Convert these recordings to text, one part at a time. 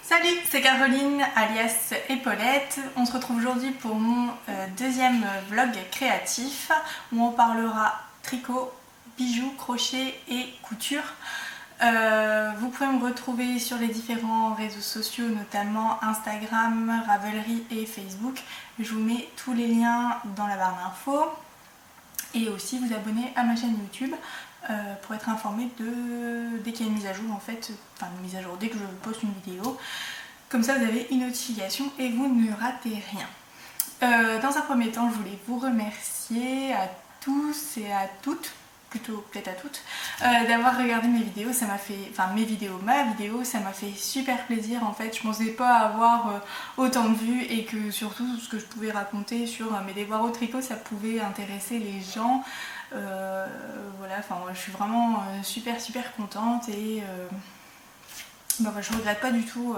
Salut, c'est Caroline alias Épaulette. On se retrouve aujourd'hui pour mon deuxième vlog créatif où on parlera tricot, bijoux, crochet et couture. Vous pouvez me retrouver sur les différents réseaux sociaux, notamment Instagram, Ravelry et Facebook. Je vous mets tous les liens dans la barre d'infos et aussi vous abonner à ma chaîne YouTube pour être informé dès qu'il y a une mise à jour en fait, enfin une mise à jour dès que je poste une vidéo. Comme ça vous avez une notification et vous ne ratez rien. Dans un premier temps, je voulais vous remercier à tous et à toutes, plutôt peut-être à toutes, d'avoir regardé mes vidéos. Ça m'a fait, enfin ma vidéo, ça m'a fait super plaisir en fait. Je pensais pas avoir autant de vues et que surtout ce que je pouvais raconter sur mes déboires au tricot, ça pouvait intéresser les gens. Voilà, enfin je suis vraiment super contente et je regrette pas du tout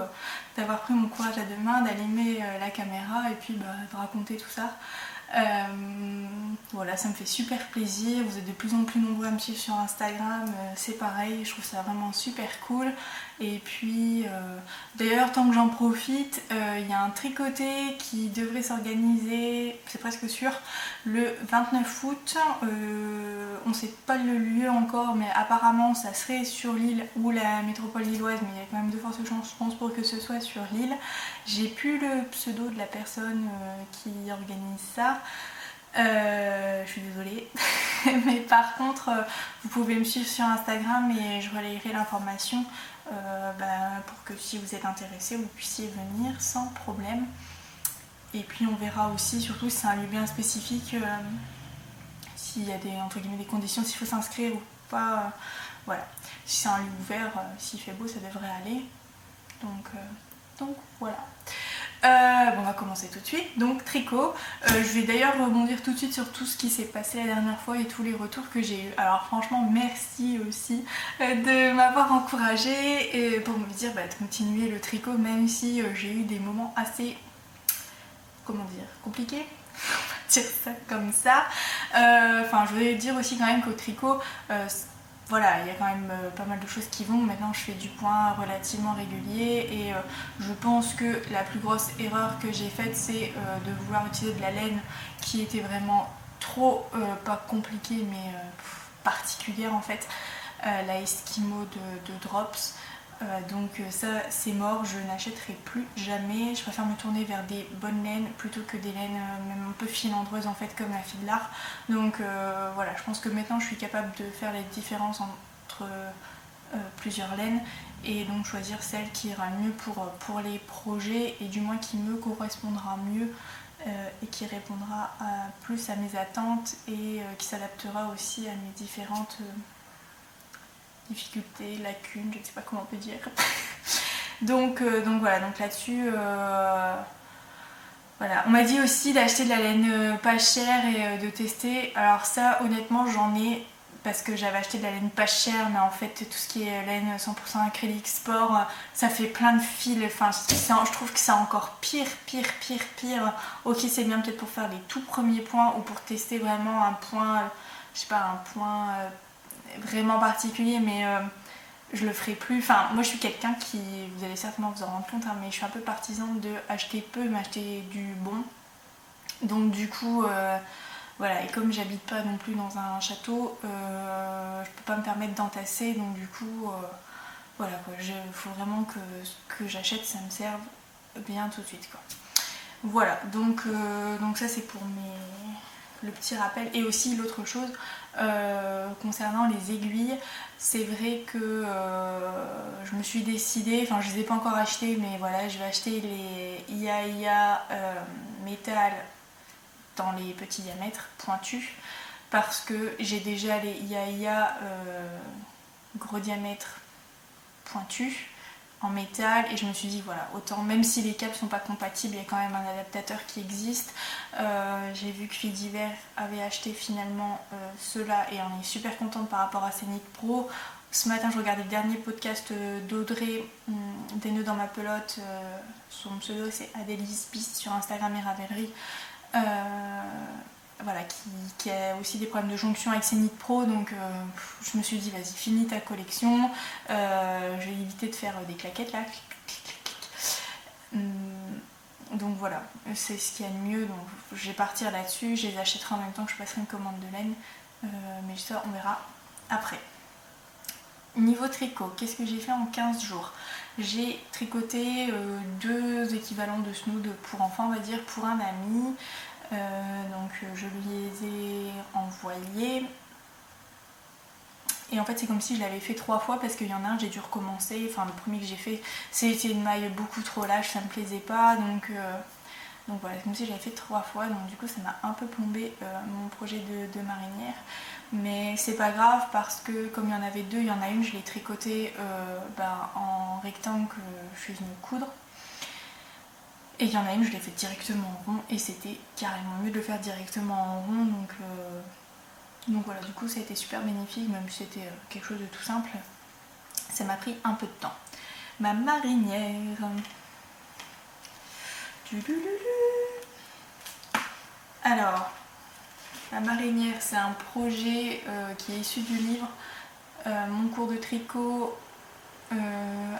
d'avoir pris mon courage à deux mains, d'allumer la caméra et puis de raconter tout ça. Voilà, ça me fait super plaisir. Vous êtes de plus en plus nombreux à me suivre sur Instagram, c'est pareil, je trouve ça vraiment super cool. Et puis d'ailleurs, tant que j'en profite, il y a un tricoté qui devrait s'organiser, c'est presque sûr, le 29 août. On ne sait pas le lieu encore, mais apparemment ça serait sur l'île ou la métropole lilloise, mais il y a quand même de fortes chances, je pense, pour que ce soit sur l'île. J'ai plus le pseudo de la personne qui organise ça. Je suis désolée, mais par contre vous pouvez me suivre sur Instagram et je relayerai l'information pour que si vous êtes intéressé vous puissiez venir sans problème. Et puis on verra aussi, surtout si c'est un lieu bien spécifique, s'il y a des, entre guillemets, des conditions, s'il faut s'inscrire ou pas, voilà. Si c'est un lieu ouvert, s'il fait beau ça devrait aller, donc voilà. On va commencer tout de suite. Donc tricot, je vais d'ailleurs rebondir tout de suite sur tout ce qui s'est passé la dernière fois et tous les retours que j'ai eu. Alors franchement merci aussi de m'avoir encouragée et pour me dire de continuer le tricot, même si j'ai eu des moments assez, comment dire, compliqués, on va dire ça comme ça. Enfin je voulais dire aussi quand même qu'au tricot, voilà, il y a quand même pas mal de choses qui vont. Maintenant je fais du point relativement régulier et je pense que la plus grosse erreur que j'ai faite c'est de vouloir utiliser de la laine qui était vraiment trop, pas compliquée mais particulière en fait, la Eskimo de Drops. Donc ça c'est mort, je n'achèterai plus jamais. Je préfère me tourner vers des bonnes laines plutôt que des laines même un peu filandreuses en fait comme la Fiddler. Donc voilà, je pense que maintenant je suis capable de faire les différences entre plusieurs laines et donc choisir celle qui ira mieux pour les projets et du moins qui me correspondra mieux et qui répondra plus à mes attentes et qui s'adaptera aussi à mes différentes difficultés, lacunes, je ne sais pas comment on peut dire. donc voilà, donc là-dessus, voilà. On m'a dit aussi d'acheter de la laine pas chère et de tester. Alors ça, honnêtement, j'en ai parce que j'avais acheté de la laine pas chère, mais en fait tout ce qui est laine 100% acrylique sport, ça fait plein de fils. Enfin, je trouve que c'est encore pire. Ok, c'est bien peut-être pour faire les tout premiers points ou pour tester vraiment un point, je sais pas, un point vraiment particulier, mais je le ferai plus. Enfin, moi je suis quelqu'un qui, vous allez certainement vous en rendre compte, mais je suis un peu partisane de acheter peu mais acheter du bon. Donc du coup, voilà, et comme j'habite pas non plus dans un château, je peux pas me permettre d'entasser, donc du coup, voilà quoi, il faut vraiment que ce que j'achète ça me serve bien tout de suite quoi. Voilà, donc ça c'est pour le petit rappel. Et aussi l'autre chose, concernant les aiguilles, c'est vrai que je me suis décidée, enfin je les ai pas encore achetées, mais voilà, je vais acheter les IAIA métal dans les petits diamètres pointus parce que j'ai déjà les IAIA gros diamètre pointus en métal et je me suis dit voilà, autant, même si les câbles sont pas compatibles, il y a quand même un adaptateur qui existe. J'ai vu que Fidiver avait acheté finalement ceux-là et on est super contente par rapport à Scénic Pro. Ce matin je regardais le dernier podcast d'Audrey, des nœuds dans ma pelote, son pseudo c'est Adélise Piste sur Instagram et Ravelry. Voilà, qui a aussi des problèmes de jonction avec Scénic Pro, donc je me suis dit vas-y, finis ta collection, je vais éviter de faire des claquettes là, Donc voilà, c'est ce qu'il y a de mieux, donc je vais partir là-dessus, je les achèterai en même temps que je passerai une commande de laine, mais ça on verra après. Niveau tricot, qu'est-ce que j'ai fait en 15 jours? J'ai tricoté 2 équivalents de snood pour enfants, on va dire, pour un ami. Donc je lui les ai envoyés. Et en fait c'est comme si je l'avais fait 3 fois parce qu'il y en a un j'ai dû recommencer. Enfin le premier que j'ai fait c'était une maille beaucoup trop large, ça me plaisait pas. Donc voilà, c'est comme si j'avais fait 3 fois. Donc du coup ça m'a un peu plombé mon projet de marinière. Mais c'est pas grave parce que comme il y en avait 2, il y en a une je l'ai tricotée en rectangle que je suis venue coudre. Et il y en a une je l'ai fait directement en rond et c'était carrément mieux de le faire directement en rond. Donc voilà, du coup ça a été super bénéfique, même si c'était quelque chose de tout simple. Ça m'a pris un peu de temps. Ma marinière. Alors, la marinière, c'est un projet qui est issu du livre Mon cours de tricot,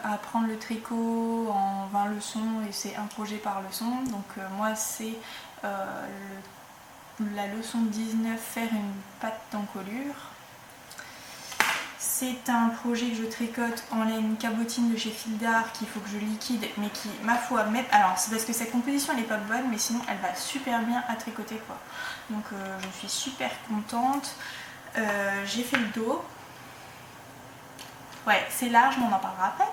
apprendre le tricot en 20 leçons, et c'est un projet par leçon. Donc moi c'est la leçon 19, faire une patte d'encolure. C'est un projet que je tricote en laine cabotine de chez Fil d'Art qu'il faut que je liquide, mais qui, ma foi, même... Alors c'est parce que cette composition elle n'est pas bonne, mais sinon elle va super bien à tricoter quoi. Donc je suis super contente. J'ai fait le dos. Ouais, c'est large, mais on en parlera après.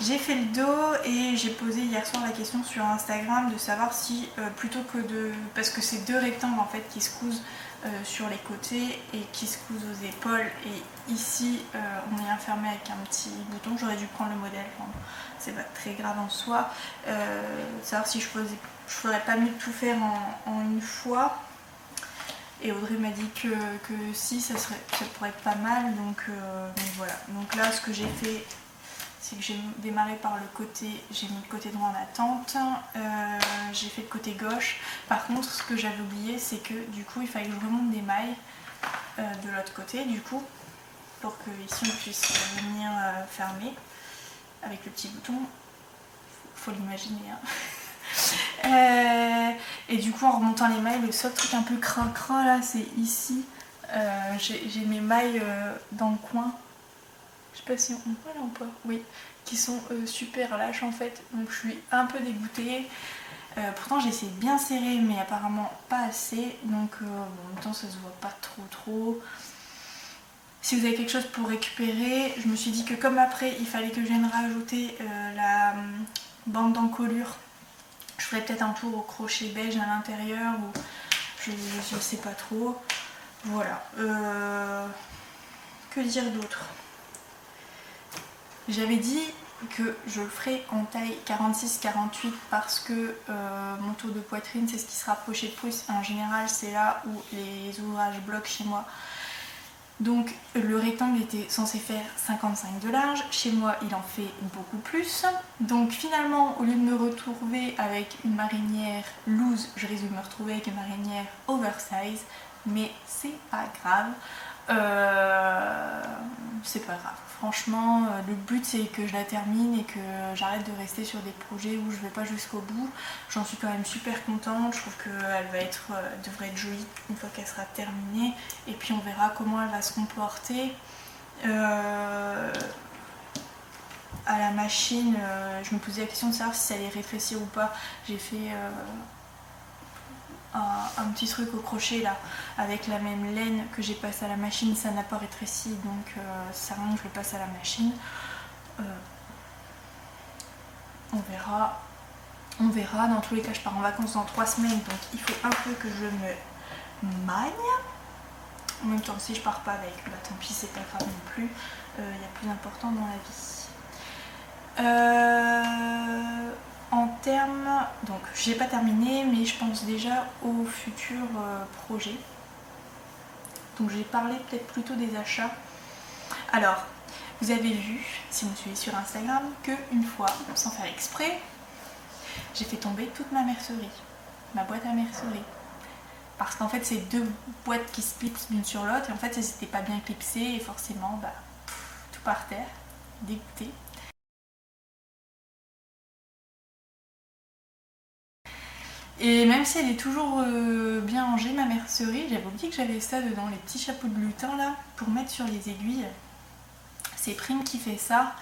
J'ai fait le dos et j'ai posé hier soir la question sur Instagram de savoir si plutôt que de... Parce que c'est 2 rectangles en fait qui se cousent sur les côtés et qui se cousent aux épaules, et ici on est enfermé avec un petit bouton. J'aurais dû prendre le modèle, enfin, c'est pas très grave en soi. Savoir si je ferais pas mieux de tout faire en une fois. Et Audrey m'a dit que si, ça pourrait être pas mal, donc voilà. Donc là ce que j'ai fait, c'est que j'ai démarré par le côté, j'ai mis le côté droit en attente, j'ai fait le côté gauche. Par contre ce que j'avais oublié, c'est que du coup il fallait que je remonte des mailles de l'autre côté du coup, pour que ici on puisse venir fermer avec le petit bouton, faut l'imaginer hein. Et du coup en remontant les mailles, le seul truc un peu crin là c'est ici, j'ai mes mailles dans le coin, je sais pas si on voit là ou pas, oui, qui sont super lâches en fait, donc je suis un peu dégoûtée. Pourtant j'ai essayé de bien serrer mais apparemment pas assez, donc en même temps ça se voit pas trop. Si vous avez quelque chose pour récupérer, je me suis dit que comme après il fallait que je vienne rajouter la bande d'encolure, je ferai peut-être un tour au crochet beige à l'intérieur, ou je sais pas trop. Voilà. Que dire d'autre? J'avais dit que je le ferai en taille 46-48 parce que mon tour de poitrine c'est ce qui se rapprochait le plus. En général c'est là où les ouvrages bloquent chez moi. Donc le rectangle était censé faire 55 de large, chez moi il en fait beaucoup plus. Donc finalement au lieu de me retrouver avec une marinière loose, je risque de me retrouver avec une marinière oversize, mais c'est pas grave. C'est pas grave. Franchement, le but c'est que je la termine et que j'arrête de rester sur des projets où je vais pas jusqu'au bout. J'en suis quand même super contente, je trouve qu'elle devrait être jolie une fois qu'elle sera terminée. Et puis on verra comment elle va se comporter. À la machine, je me posais la question de savoir si ça allait rétrécir ou pas. J'ai fait un petit truc au crochet là avec la même laine que j'ai passé à la machine, ça n'a pas rétréci, donc ça sert à rien que je le passe à la machine. On verra, dans tous les cas je pars en vacances dans 3 semaines, donc il faut un peu que je me magne. En même temps si je pars pas avec, bah tant pis, c'est pas grave non plus, il y a plus important dans la vie. En termes, donc j'ai pas terminé mais je pense déjà aux futurs projets. Donc j'ai parlé peut-être plutôt des achats. Alors vous avez vu, si vous me suivez sur Instagram, qu'une fois, sans faire exprès, j'ai fait tomber toute ma mercerie, ma boîte à mercerie. Parce qu'en fait c'est 2 boîtes qui se clipsent l'une sur l'autre et en fait elles n'étaient pas bien clipsées et forcément tout par terre, dégoûté. Et même si elle est toujours bien rangée, ma mercerie, j'avais oublié que j'avais ça dedans, les petits chapeaux de lutin là, pour mettre sur les aiguilles. C'est Prime qui fait ça,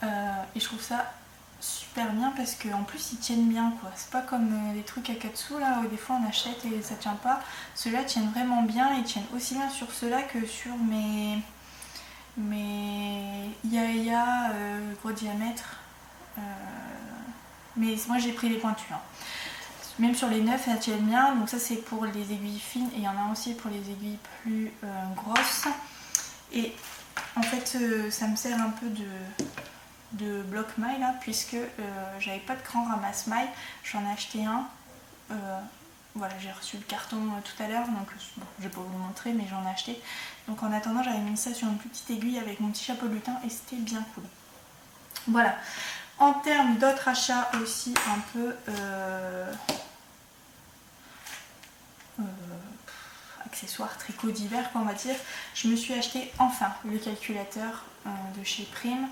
et je trouve ça super bien parce qu'en plus ils tiennent bien quoi. C'est pas comme les trucs Akatsu là où des fois on achète et ça tient pas. Ceux-là tiennent vraiment bien, ils tiennent aussi bien sur ceux-là que sur mes Yaya gros diamètre. Mais moi j'ai pris les pointus. Hein. Même sur les neufs, elles tiennent bien. Donc ça c'est pour les aiguilles fines et il y en a aussi pour les aiguilles plus grosses. Et en fait ça me sert un peu de bloc maille là, puisque j'avais pas de grand ramasse maille. J'en ai acheté un. Voilà, j'ai reçu le carton tout à l'heure, donc bon, je vais pas vous le montrer, mais j'en ai acheté. Donc en attendant, j'avais mis ça sur une plus petite aiguille avec mon petit chapeau de lutin et c'était bien cool. Voilà. En termes d'autres achats aussi un peu accessoires, tricot d'hiver, quoi, on va dire, je me suis acheté enfin le calculateur de chez Prime.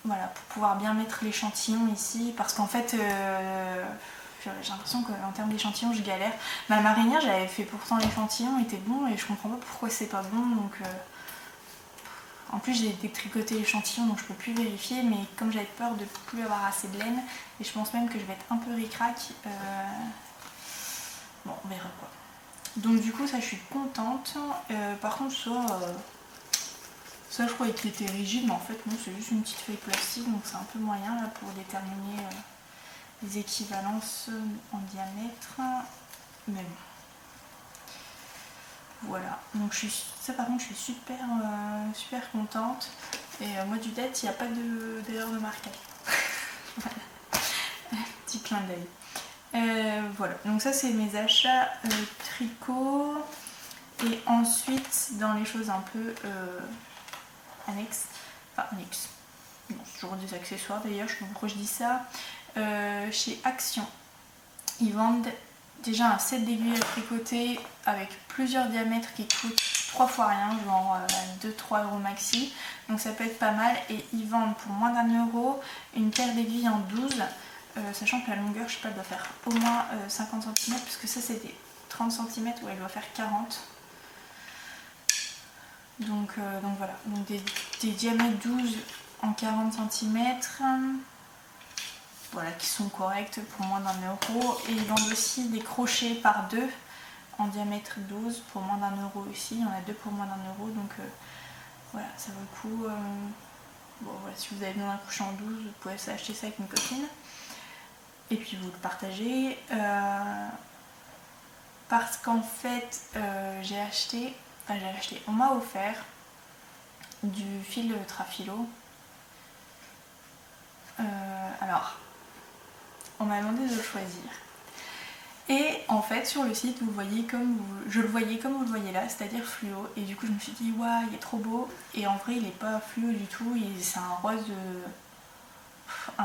Voilà, pour pouvoir bien mettre l'échantillon ici, parce qu'en fait j'ai l'impression qu'en termes d'échantillon je galère. Ma marinière, j'avais fait pourtant l'échantillon, était bon et je comprends pas pourquoi c'est pas bon, donc en plus j'ai détricoté l'échantillon donc je peux plus vérifier, mais comme j'avais peur de plus avoir assez de laine et je pense même que je vais être un peu ric-rac, bon on verra quoi. Donc du coup ça je suis contente. Par contre ça je croyais qu'il était rigide, mais en fait non, c'est juste une petite feuille plastique, donc c'est un peu moyen là pour déterminer les équivalences en diamètre. Mais bon. Voilà, donc ça par contre je suis super, super contente. Et moi du dette, il n'y a pas d'erreur de marquage. Voilà. Petit clin d'œil. Voilà, donc ça c'est mes achats tricot. Et ensuite, dans les choses un peu annexes, enfin annexes, bon, c'est toujours des accessoires d'ailleurs, je sais pas pourquoi je dis ça. Chez Action, ils vendent déjà un set d'aiguilles à tricoter avec plusieurs diamètres qui coûtent 3 fois rien, genre 2-3 euros maxi, donc ça peut être pas mal. Et ils vendent pour moins d'1 € une paire d'aiguilles en 12, sachant que la longueur, je sais pas, elle doit faire au moins 50 cm, parce que ça c'était 30 cm, où elle doit faire 40. Donc voilà, donc des diamètres 12 en 40 cm, voilà, qui sont corrects pour moins d'1 €. Et ils vendent aussi des crochets par 2 en diamètre 12 pour moins d'1 € aussi. Il y en a 2 pour moins d'1 €, donc voilà, ça vaut le coup. Bon voilà, si vous avez besoin d'un crochet en 12, vous pouvez acheter ça avec une copine. Et puis vous le partagez. Parce qu'en fait, on m'a offert du fil Trafilo. Alors, on m'a demandé de le choisir. Et en fait, sur le site, je le voyais comme vous le voyez là, c'est-à-dire fluo. Et du coup, je me suis dit, waouh, il est trop beau. Et en vrai, il n'est pas fluo du tout. C'est un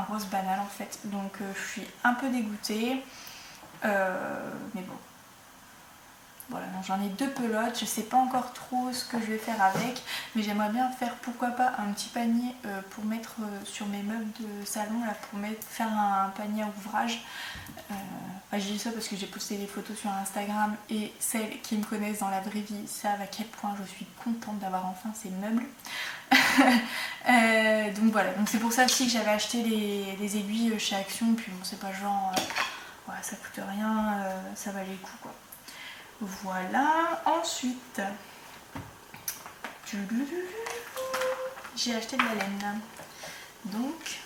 rose banal en fait. Donc, je suis un peu dégoûtée. Mais bon. Voilà, donc j'en ai 2 pelotes, je sais pas encore trop ce que je vais faire avec, mais j'aimerais bien faire, pourquoi pas, un petit panier pour mettre sur mes meubles de salon, là, faire un panier à ouvrage. Je dis ça parce que j'ai posté des photos sur Instagram et celles qui me connaissent dans la vraie vie savent à quel point je suis contente d'avoir enfin ces meubles. Donc voilà, donc c'est pour ça aussi que j'avais acheté les aiguilles chez Action, puis bon, c'est pas genre, voilà, ça coûte rien, ça valait le coup quoi. Voilà, ensuite j'ai acheté de la laine. Donc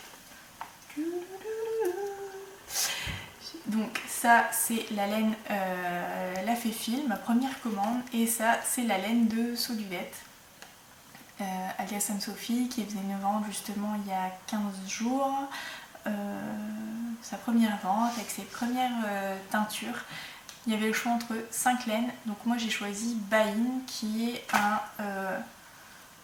ça c'est la laine La Féfile, ma première commande, et ça c'est la laine de Soluvette, alias Anne-Sophie, qui faisait une vente justement il y a 15 jours, sa première vente avec ses premières teintures. Il y avait le choix entre 5 laines, donc moi j'ai choisi Bain qui est un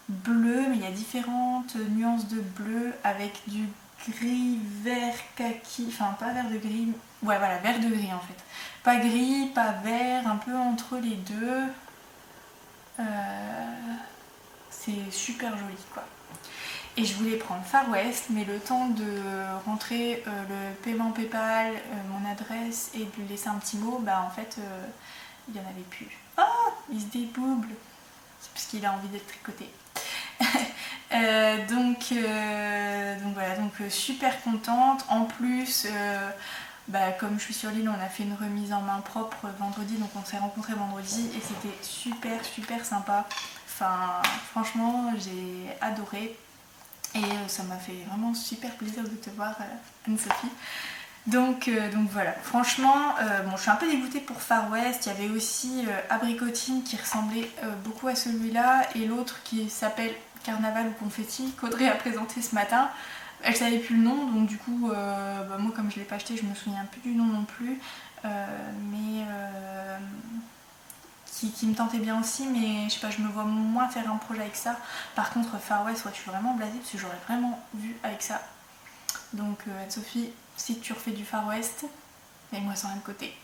bleu, mais il y a différentes nuances de bleu avec du gris, vert, kaki, enfin pas vert de gris, ouais voilà, vert de gris en fait. Pas gris, pas vert, un peu entre les deux. C'est super joli quoi. Et je voulais prendre Far West, mais le temps de rentrer le paiement PayPal, mon adresse et de lui laisser un petit mot, bah en fait il n'y en avait plus. Ah, il se débouble. C'est parce qu'il a envie d'être tricoté. Donc voilà, donc super contente. En plus, bah, comme je suis sur l'île, on a fait une remise en main propre vendredi, donc on s'est rencontrés vendredi et c'était super sympa. Enfin, franchement, j'ai adoré. Et ça m'a fait vraiment super plaisir de te voir, Anne-Sophie. Donc voilà, franchement, bon, je suis un peu dégoûtée pour Far West. Il y avait aussi Abricotine qui ressemblait beaucoup à celui-là et l'autre qui s'appelle Carnaval ou Confetti qu'Audrey a présenté ce matin. Elle savait plus le nom, donc du coup, bah, moi comme je l'ai pas acheté, je me souviens plus du nom non plus. Mais qui me tentait bien aussi, mais je sais pas, je me vois moins faire un projet avec ça. Par contre, Far West, ouais, je suis vraiment blasée parce que j'aurais vraiment vu avec ça. Donc, Anne-Sophie, si tu refais du Far West, mets-moi sans rien de côté.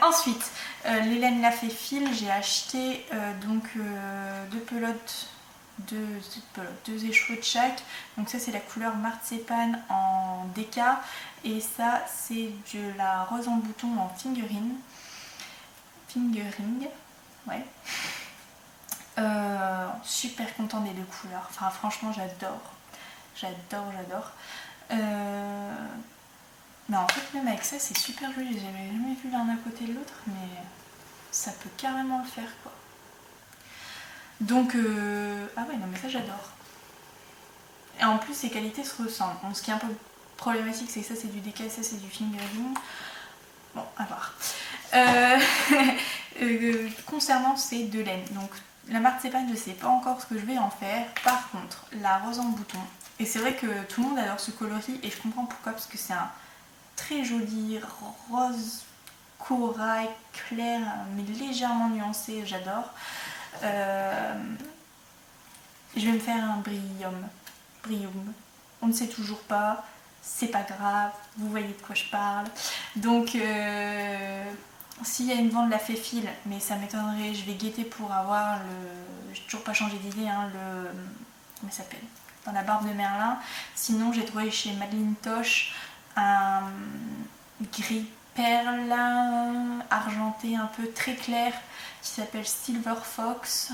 Ensuite, l'Hélène l'a fait fil, j'ai acheté donc deux pelotes, deux échevaux de chaque. Donc ça c'est la couleur marzipan en déca et ça c'est de la rose en bouton en fingering, ouais. Super content des deux couleurs, enfin franchement j'adore. Mais en fait même avec ça c'est super joli, j'avais jamais vu l'un à côté de l'autre, mais ça peut carrément le faire quoi. Donc ah ouais non mais ça j'adore. Et en plus ces qualités se ressemblent. Bon, ce qui est un peu problématique c'est que ça c'est du décal, ça c'est du fingering. Bon à voir. Concernant ces deux laines, donc la marzipan je sais pas encore ce que je vais en faire. Par contre la rose en bouton, et c'est vrai que tout le monde adore ce coloris et je comprends pourquoi, parce que c'est un très joli rose corail clair mais légèrement nuancé, j'adore. Je vais me faire un Brillium. On ne sait toujours pas, c'est pas grave, vous voyez de quoi je parle. Donc s'il y a une vente, la fait fil, mais ça m'étonnerait, je vais guetter pour avoir le... J'ai toujours pas changé d'idée, hein, le... Comment ça s'appelle ? Dans la barbe de Merlin. Sinon j'ai trouvé chez Madeleine Tosh un gris perle argenté un peu très clair qui s'appelle Silver Fox,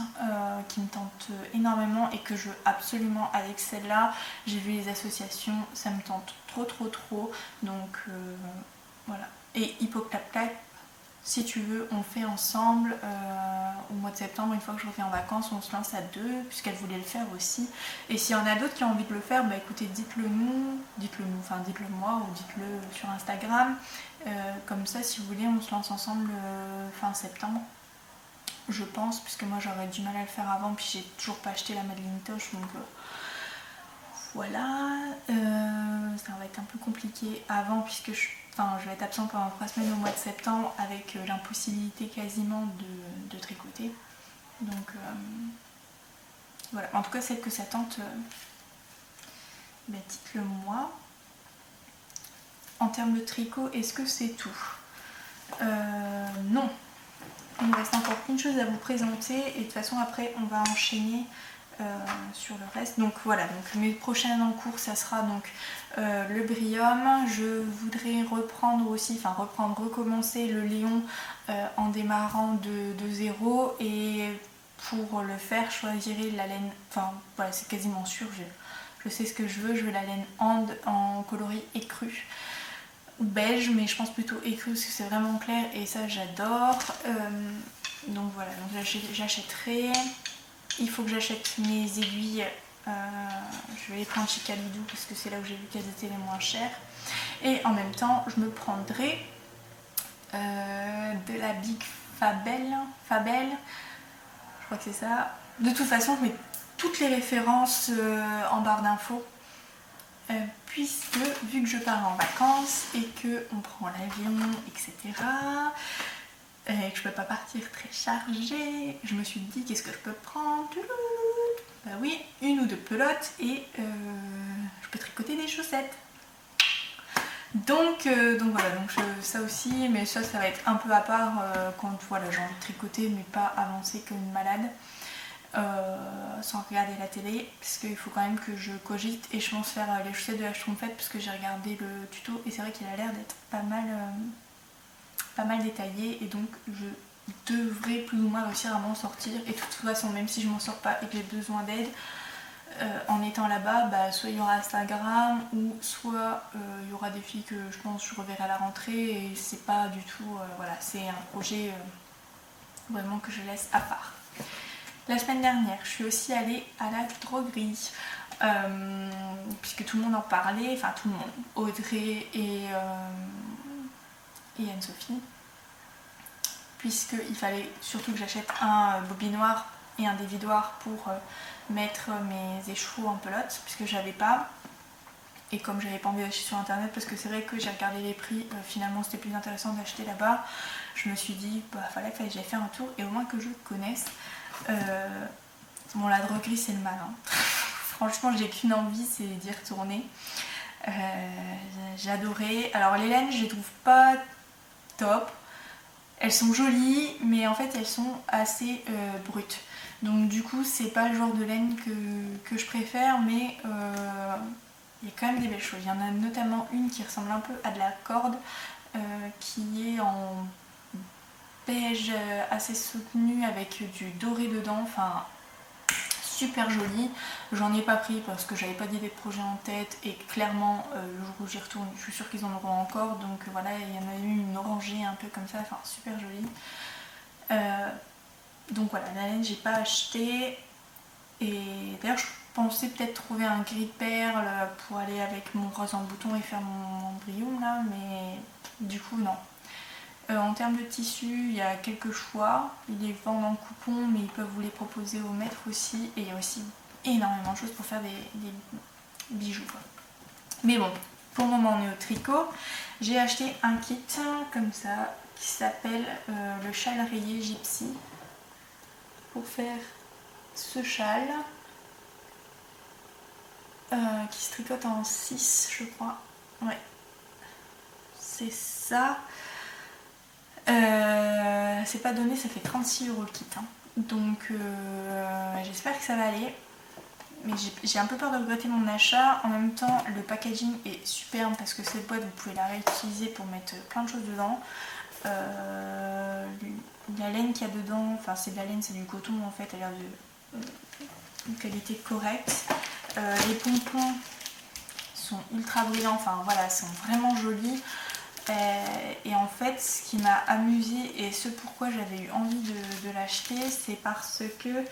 qui me tente énormément et que je veux absolument avec celle-là. J'ai vu les associations, ça me tente trop, donc voilà. Et Hippoclap, si tu veux, on fait ensemble au mois de septembre, une fois que je reviens en vacances, on se lance à deux, puisqu'elle voulait le faire aussi. Et s'il y en a d'autres qui ont envie de le faire, bah écoutez, dites-le moi ou dites-le sur Instagram. Comme ça, si vous voulez, on se lance ensemble fin septembre, je pense, puisque moi j'aurais du mal à le faire avant, puis j'ai toujours pas acheté la Madeleine Tosh, donc voilà. Ça va être un peu compliqué avant, puisque je vais être absente pendant 3 semaines au mois de septembre avec l'impossibilité quasiment de tricoter. Donc voilà, en tout cas celle que ça tente, bah, dites-le moi. En termes de tricot, est-ce que c'est tout ? Non. Il me reste encore une chose à vous présenter et de toute façon après on va enchaîner sur le reste. Donc voilà, donc mes prochaines en cours ça sera donc le Brillium. Je voudrais recommencer le Léon en démarrant de zéro, et pour le faire je choisirai la laine, enfin voilà c'est quasiment sûr, je sais ce que je veux la laine And en coloris écru ou beige, mais je pense plutôt écru parce que c'est vraiment clair et ça j'adore. Donc voilà, donc j'achèterai. Il faut que j'achète mes aiguilles, je vais les prendre chez Calidou parce que c'est là où j'ai vu qu'elles étaient les moins chères. Et en même temps je me prendrai de la Big Fabel, je crois que c'est ça. De toute façon je mets toutes les références en barre d'infos. Puisque vu que je pars en vacances et que on prend l'avion, etc., et que je peux pas partir très chargée, je me suis dit qu'est-ce que je peux prendre. Bah oui, une ou deux pelotes et je peux tricoter des chaussettes. Donc voilà, donc ça aussi, mais ça va être un peu à part quand voilà, j'ai envie de tricoter mais pas avancer comme une malade. sans regarder la télé, parce qu'il faut quand même que je cogite et je pense faire les chaussettes de la Schtroumpfette, parce que j'ai regardé le tuto et c'est vrai qu'il a l'air d'être pas mal détaillé, et donc je devrais plus ou moins réussir à m'en sortir. Et de toute façon, même si je m'en sors pas et que j'ai besoin d'aide, en étant là-bas, soit il y aura Instagram, ou soit il y aura des filles que je pense je reverrai à la rentrée, et c'est pas du tout, voilà, c'est un projet vraiment que je laisse à part. La semaine dernière, je suis aussi allée à la droguerie, puisque tout le monde en parlait, enfin tout le monde, Audrey et Anne-Sophie, puisqu'il fallait surtout que j'achète un bobinoir et un dévidoir pour mettre mes échevaux en pelote, puisque j'avais pas, et comme j'avais pas envie d'acheter sur internet, parce que c'est vrai que j'ai regardé les prix, finalement c'était plus intéressant d'acheter là-bas, je me suis dit fallait que j'aille faire un tour et au moins que je connaisse. Bon, la droguerie c'est le mal, hein. Franchement j'ai qu'une envie, c'est d'y retourner. J'ai adoré. Alors les laines je les trouve pas top, elles sont jolies mais en fait elles sont assez brutes, donc du coup c'est pas le genre de laine que je préfère, mais il y a quand même des belles choses. Il y en a notamment une qui ressemble un peu à de la corde, qui est en beige assez soutenu avec du doré dedans, enfin super joli. J'en ai pas pris parce que j'avais pas d'idée de projet en tête, et clairement le jour où j'y retourne je suis sûre qu'ils en auront encore, donc voilà, il y en a eu une orangée un peu comme ça, enfin super jolie. Donc voilà, la laine j'ai pas acheté, et d'ailleurs je pensais peut-être trouver un gris de perle pour aller avec mon rose en bouton et faire mon embryon là, mais du coup non. En termes de tissu, il y a quelques choix. Ils les vendent en coupon, mais ils peuvent vous les proposer au mètre aussi. Et il y a aussi énormément de choses pour faire des bijoux, quoi. Mais bon, pour le moment, on est au tricot. J'ai acheté un kit comme ça qui s'appelle le châle rayé Gypsy pour faire ce châle qui se tricote en 6, je crois. Ouais, c'est ça. C'est pas donné, ça fait 36 € le kit, hein. Donc j'espère que ça va aller, mais j'ai un peu peur de regretter mon achat. En même temps le packaging est superbe parce que cette boîte vous pouvez la réutiliser pour mettre plein de choses dedans. La laine qu'il y a dedans, enfin c'est de la laine, c'est du coton en fait, elle a l'air de qualité correcte. Les pompons sont ultra brillants, enfin voilà, sont vraiment jolis. Et en fait ce qui m'a amusée et ce pourquoi j'avais eu envie de l'acheter, c'est parce que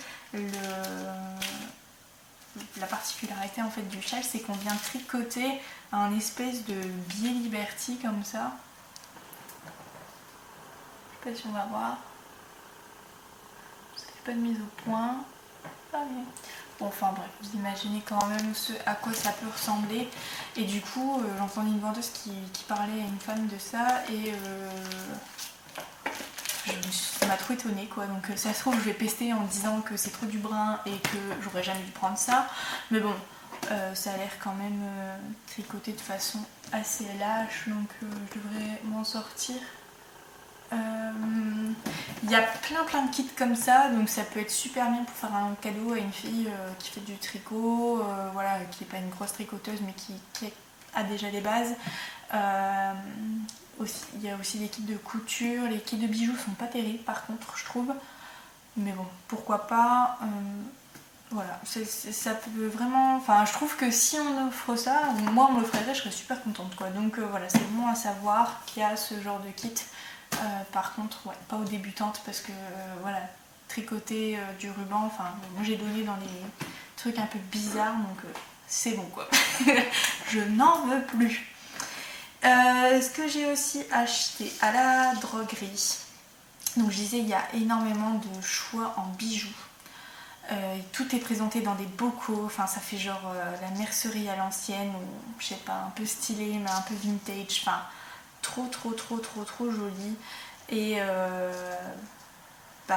la particularité en fait du châle, c'est qu'on vient tricoter un espèce de biais Liberty comme ça. Je sais pas si on va voir, ça fait pas de mise au point. Ah, mais... Bon, enfin bref, vous imaginez quand même à quoi ça peut ressembler. Et du coup, j'entendais une vendeuse qui parlait à une femme de ça, et ça m'a trop étonnée quoi. Donc ça se trouve, je vais pester en disant que c'est trop du brin et que j'aurais jamais dû prendre ça. Mais bon, ça a l'air quand même tricoté de façon assez lâche, donc je devrais m'en sortir. Il y a plein de kits comme ça, donc ça peut être super bien pour faire un cadeau à une fille qui fait du tricot, voilà, qui n'est pas une grosse tricoteuse mais qui a déjà des bases. Il y a aussi des kits de couture, les kits de bijoux sont pas terribles par contre je trouve, mais bon pourquoi pas. Voilà, ça peut vraiment, enfin je trouve que si on offre ça, moi on me l'offrirait, je serais super contente quoi. Donc voilà, c'est bon à savoir qu'il y a ce genre de kit. Par contre, ouais, pas aux débutantes parce que voilà, tricoter du ruban, enfin moi j'ai donné dans des trucs un peu bizarres, donc c'est bon quoi. Je n'en veux plus. Ce que j'ai aussi acheté à la droguerie, donc je disais il y a énormément de choix en bijoux. Tout est présenté dans des bocaux, enfin ça fait genre la mercerie à l'ancienne, ou je sais pas, un peu stylé mais un peu vintage, enfin trop joli. Et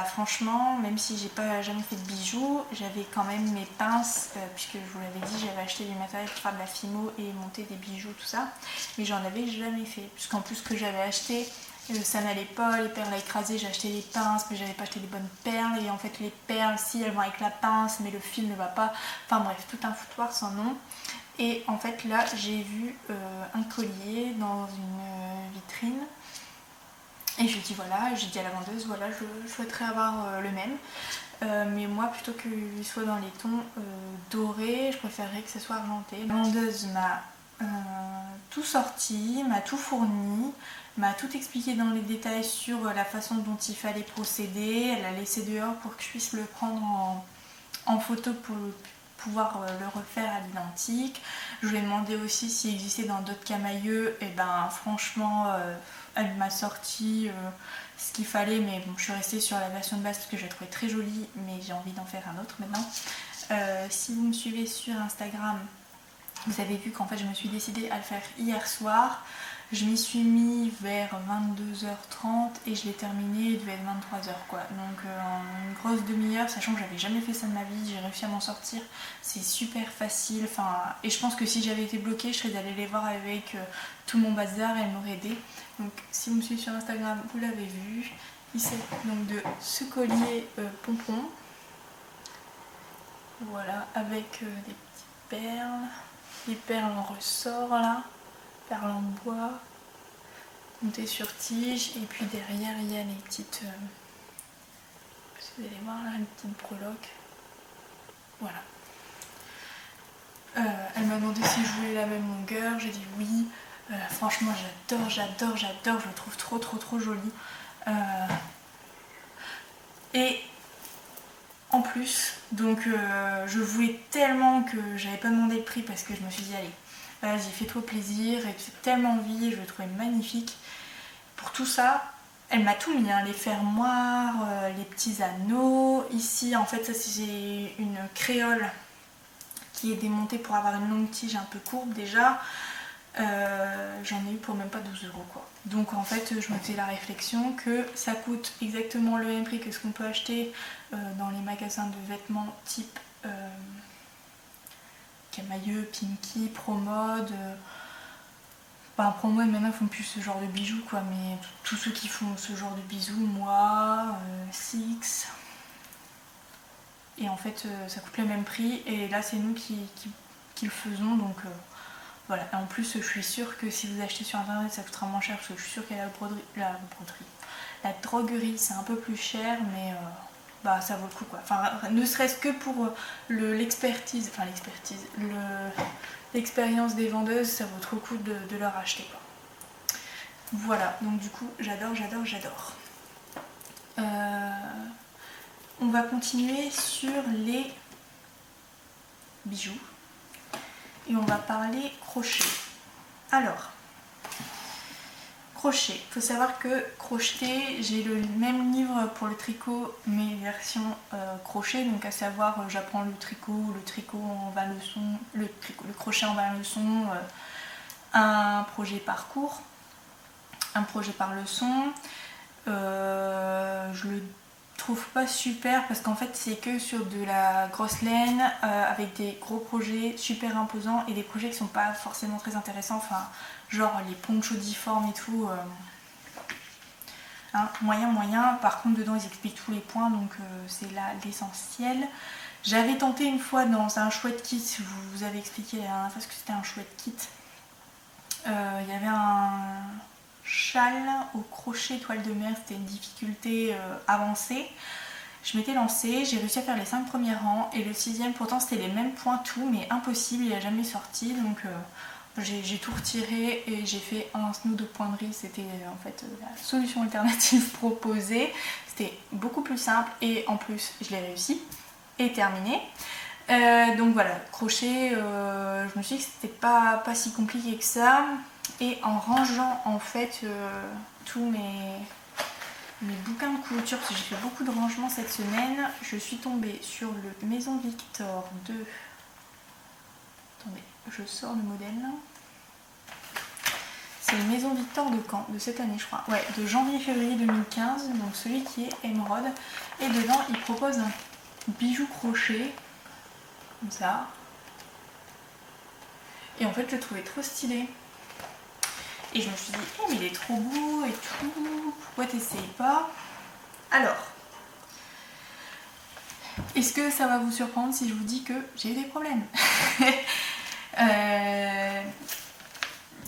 franchement, même si j'ai pas jamais fait de bijoux, j'avais quand même mes pinces, puisque je vous l'avais dit, j'avais acheté du matériel pour faire de la fimo et monter des bijoux, tout ça, mais j'en avais jamais fait, puisqu'en plus ce que j'avais acheté, ça n'allait pas, les perles à écraser, j'ai acheté les pinces mais j'avais pas acheté les bonnes perles et en fait les perles si elles vont avec la pince mais le fil ne va pas, enfin bref tout un foutoir sans nom. Et en fait là j'ai vu un collier dans une vitrine et je dis voilà, j'ai dit à la vendeuse voilà je souhaiterais avoir le même. Mais moi plutôt qu'il soit dans les tons dorés, je préférerais que ce soit argenté. La vendeuse m'a tout sorti, m'a tout fourni, m'a tout expliqué dans les détails sur la façon dont il fallait procéder. Elle a laissé dehors pour que je puisse le prendre en photo pour pouvoir le refaire à l'identique. Je lui ai demandé aussi s'il existait dans d'autres camailleux, et ben franchement elle m'a sorti ce qu'il fallait, mais bon je suis restée sur la version de base parce que je la trouvais très jolie, mais j'ai envie d'en faire un autre maintenant. Si vous me suivez sur Instagram, vous avez vu qu'en fait je me suis décidée à le faire hier soir. Je m'y suis mis vers 22h30 et je l'ai terminé, il devait être 23h quoi. Donc en une grosse demi-heure, sachant que j'avais jamais fait ça de ma vie, j'ai réussi à m'en sortir. C'est super facile, et je pense que si j'avais été bloquée, je serais allée les voir avec tout mon bazar et elle m'aurait aidé. Donc si vous me suivez sur Instagram, vous l'avez vu. Il s'agit donc de ce collier pompon. Voilà, avec des petites perles. Les perles en ressort là. Perles en bois, montées sur tige, et puis derrière il y a les petites, vous allez voir là, les petites breloques. Voilà. Elle m'a demandé si je voulais la même longueur, j'ai dit oui. Franchement j'adore, je le trouve trop joli. Et en plus, donc je voulais tellement que j'avais pas demandé le prix parce que je me suis dit allez, vas-y, fais-toi plaisir, et j'ai tellement envie, je le trouvais magnifique. Pour tout ça, elle m'a tout mis, hein, les fermoirs, les petits anneaux. Ici, en fait, ça c'est une créole qui est démontée pour avoir une longue tige un peu courbe déjà. J'en ai eu pour même pas 12 € quoi. Donc en fait, je me faisais la réflexion que ça coûte exactement le même prix que ce qu'on peut acheter dans les magasins de vêtements type Camailleux, Pinky, Promode. Promode maintenant ils font plus ce genre de bijoux quoi, mais tous ceux qui font ce genre de bijoux, moi, Six. Et en fait ça coûte le même prix et là c'est nous qui le faisons donc voilà. Et en plus je suis sûre que si vous achetez sur internet ça coûtera moins cher parce que je suis sûre qu'il y a la droguerie c'est un peu plus cher mais ça vaut le coup quoi. Enfin ne serait-ce que pour l'expérience des vendeuses, ça vaut trop le coup de leur acheter quoi. Voilà, donc du coup j'adore. On va continuer sur les bijoux et on va parler crochet. Alors crochet, il faut savoir que crocheter, j'ai le même livre pour le tricot mais version crochet, donc à savoir j'apprends le tricot en 20 leçons, le crochet en 20 leçons, un projet par cours, un projet par leçon. Je le trouve pas super parce qu'en fait c'est que sur de la grosse laine avec des gros projets super imposants et des projets qui sont pas forcément très intéressants, enfin genre les ponchos difformes et tout, hein, moyen. Par contre dedans ils expliquent tous les points donc c'est là l'essentiel. J'avais tenté une fois dans un chouette kit, je vous avais expliqué la dernière fois que c'était un chouette kit. Il y avait un châle au crochet toile de mer, c'était une difficulté avancée. Je m'étais lancée, j'ai réussi à faire les 5 premiers rangs et le 6ème pourtant c'était les mêmes points tout mais impossible, il n'a jamais sorti donc j'ai tout retiré et j'ai fait un snood de pointerie, c'était en fait la solution alternative proposée. C'était beaucoup plus simple et en plus je l'ai réussi et terminé. Donc voilà, crochet, je me suis dit que c'était pas si compliqué que ça. Et en rangeant en fait tous mes bouquins de couture, parce que j'ai fait beaucoup de rangements cette semaine, je suis tombée sur le Maison Victor de... Attendez, je sors le modèle. C'est le Maison Victor de quand? De cette année je crois. Ouais, de janvier-février 2015, donc celui qui est émeraude. Et dedans il propose un bijou crochet, comme ça. Et en fait je le trouvais trop stylé. Et je me suis dit, mais il est trop beau et tout, pourquoi t'essayes pas? Alors, est-ce que ça va vous surprendre si je vous dis que j'ai eu des problèmes?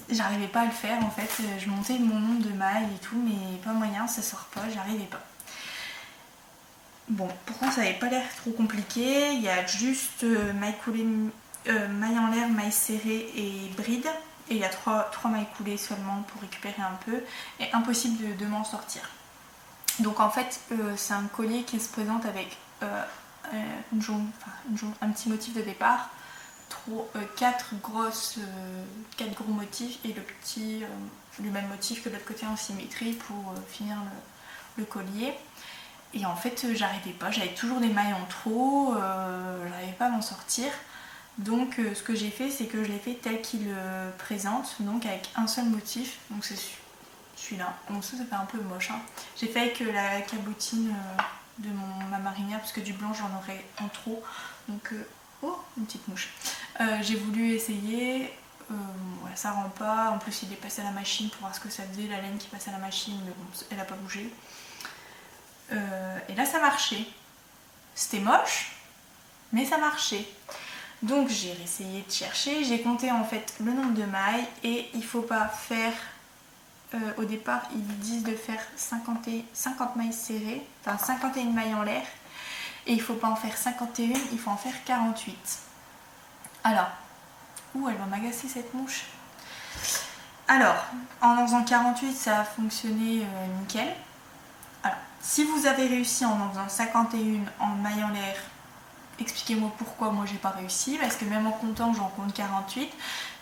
J'arrivais pas à le faire en fait, je montais mon nombre de mailles et tout, mais pas moyen, ça sort pas, j'arrivais pas. Bon, pourtant ça n'avait pas l'air trop compliqué, il y a juste mailles coulées, mailles en l'air, mailles serrées et bride. Et il y a 3 mailles coulées seulement pour récupérer un peu, et impossible de m'en sortir. Donc en fait, c'est un collier qui se présente avec un petit motif de départ, 4 gros motifs et le même motif que de l'autre côté en symétrie pour finir le collier. Et en fait, j'arrivais pas, j'avais toujours des mailles en trop, j'arrivais pas à m'en sortir. Donc ce que j'ai fait, c'est que je l'ai fait tel qu'il le présente, donc avec un seul motif, donc c'est celui-là. Bon, ça fait un peu moche, hein. J'ai fait avec la cabotine de ma marinière, parce que du blanc j'en aurais en trop. Donc, oh, une petite mouche. J'ai voulu essayer, ouais, ça rend pas. En plus, il est passé à la machine pour voir ce que ça faisait, la laine qui passait à la machine, mais bon, elle a pas bougé. Et là, ça marchait. C'était moche, mais ça marchait. Donc j'ai essayé de chercher, j'ai compté en fait le nombre de mailles et il faut pas faire, au départ ils disent de faire 50 mailles serrées, enfin 51 mailles en l'air, et il faut pas en faire 51, il faut en faire 48. Alors, elle va m'agacer cette mouche. Alors, en faisant 48 ça a fonctionné nickel. Alors, si vous avez réussi en faisant 51 en mailles en l'air, expliquez-moi pourquoi moi j'ai pas réussi, parce que même en comptant j'en compte 48,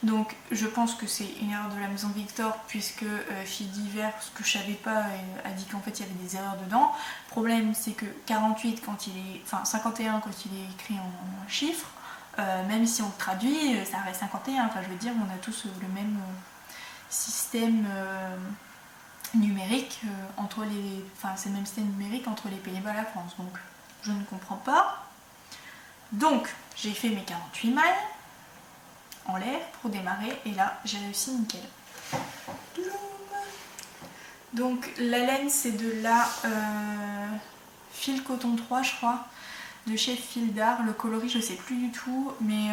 donc je pense que c'est une erreur de la maison Victor, puisque Fille d'hiver, ce que je savais pas, a dit qu'en fait il y avait des erreurs dedans. Le problème c'est que 48 quand il est, enfin 51 quand il est écrit en chiffres, même si on le traduit ça reste 51, enfin je veux dire on a tous le même système numérique entre les, enfin c'est le même système numérique entre les Pays-Bas et la France, donc je ne comprends pas. Donc j'ai fait mes 48 mailles en l'air pour démarrer et là j'ai réussi nickel. Donc la laine c'est de la fil coton 3 je crois, de chez Fil d'Art. Le coloris je sais plus du tout, mais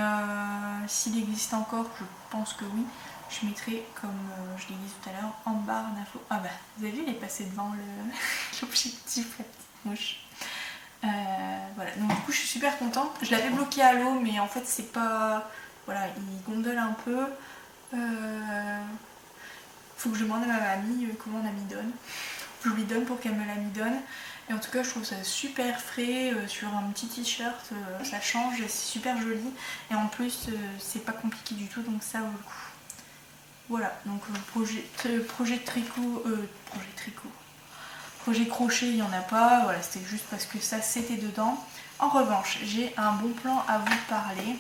s'il existe encore je pense que oui. Je mettrai, comme je l'ai dit tout à l'heure, en barre d'infos. Ah bah vous avez vu, il est passé devant l'objectif, la petite mouche. Voilà, donc du coup je suis super contente. Je l'avais bloqué à l'eau, mais en fait c'est pas, voilà, il gondole un peu. Faut que je demande à ma mamie comment on amidonne. Je lui donne pour qu'elle me l'amidonne. Et en tout cas je trouve ça super frais sur un petit t-shirt, ça change, c'est super joli. Et en plus c'est pas compliqué du tout, donc ça vaut le coup. Voilà, donc projet crochet, il n'y en a pas, voilà, c'était juste parce que ça c'était dedans. En revanche, j'ai un bon plan à vous parler,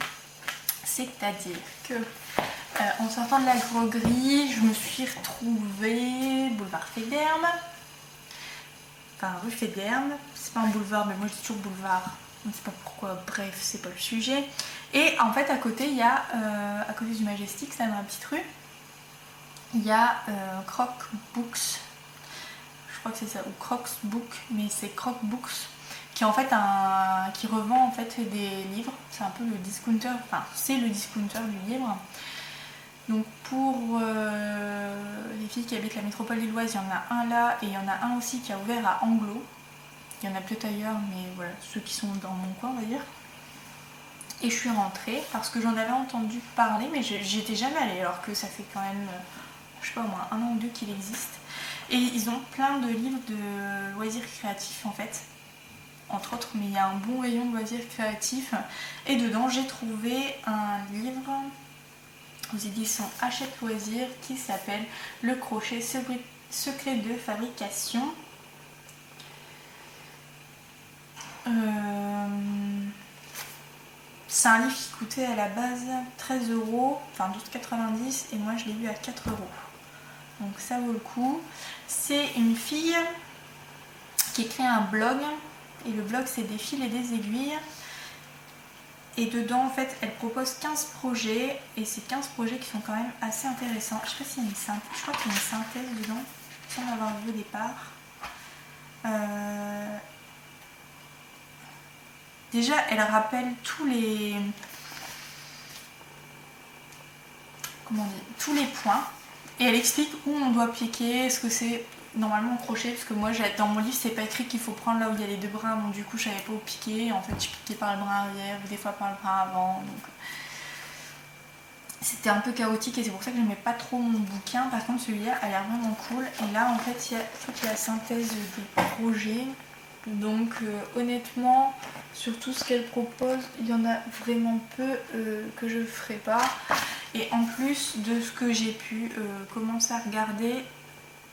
c'est-à-dire que en sortant de la droguerie, je me suis retrouvée boulevard Féderme, enfin rue Féderme, c'est pas un boulevard, mais moi je dis toujours boulevard, je ne sais pas pourquoi, bref, c'est pas le sujet. Et en fait, à côté, il y a, à côté du Majestic, c'est dans la petite rue, il y a Croc Books. Je crois que c'est ça, ou Crocs Book, mais c'est Croc Books, qui est en fait qui revend en fait des livres. C'est un peu le discounter, enfin c'est le discounter du livre. Donc pour les filles qui habitent la métropole lilloise, il y en a un là et il y en a un aussi qui a ouvert à Anglo. Il y en a peut-être ailleurs, mais voilà, ceux qui sont dans mon coin on va dire. Et je suis rentrée parce que j'en avais entendu parler, mais j'y étais jamais allée, alors que ça fait quand même, je sais pas moi, 1 an ou 2 qu'il existe. Et ils ont plein de livres de loisirs créatifs en fait, entre autres, mais il y a un bon rayon de loisirs créatifs. Et dedans j'ai trouvé un livre aux éditions Hachette Loisirs qui s'appelle Le crochet secret de fabrication. C'est un livre qui coûtait à la base 13 €, enfin 12,90 € et moi je l'ai eu à 4 €. Donc ça vaut le coup. C'est une fille qui crée un blog et le blog c'est des fils et des aiguilles. Et dedans en fait elle propose 15 projets et ces 15 projets qui sont quand même assez intéressants. Je sais pas s'il y a une synthèse, je crois qu'il y a une synthèse dedans, sans l'avoir vu au départ. Déjà elle rappelle tous les... comment dire, tous les points et elle explique où on doit piquer, ce que c'est normalement au crochet, parce que moi dans mon livre c'est pas écrit qu'il faut prendre là où il y a les deux brins, donc du coup je savais pas où piquer, en fait je piquais par le brin arrière ou des fois par le brin avant, donc c'était un peu chaotique et c'est pour ça que j'aimais pas trop mon bouquin. Par contre celui-là a l'air vraiment cool et là en fait il y a toute la synthèse des projets, donc honnêtement sur tout ce qu'elle propose il y en a vraiment peu que je ferai pas. Et en plus de ce que j'ai pu commencer à regarder,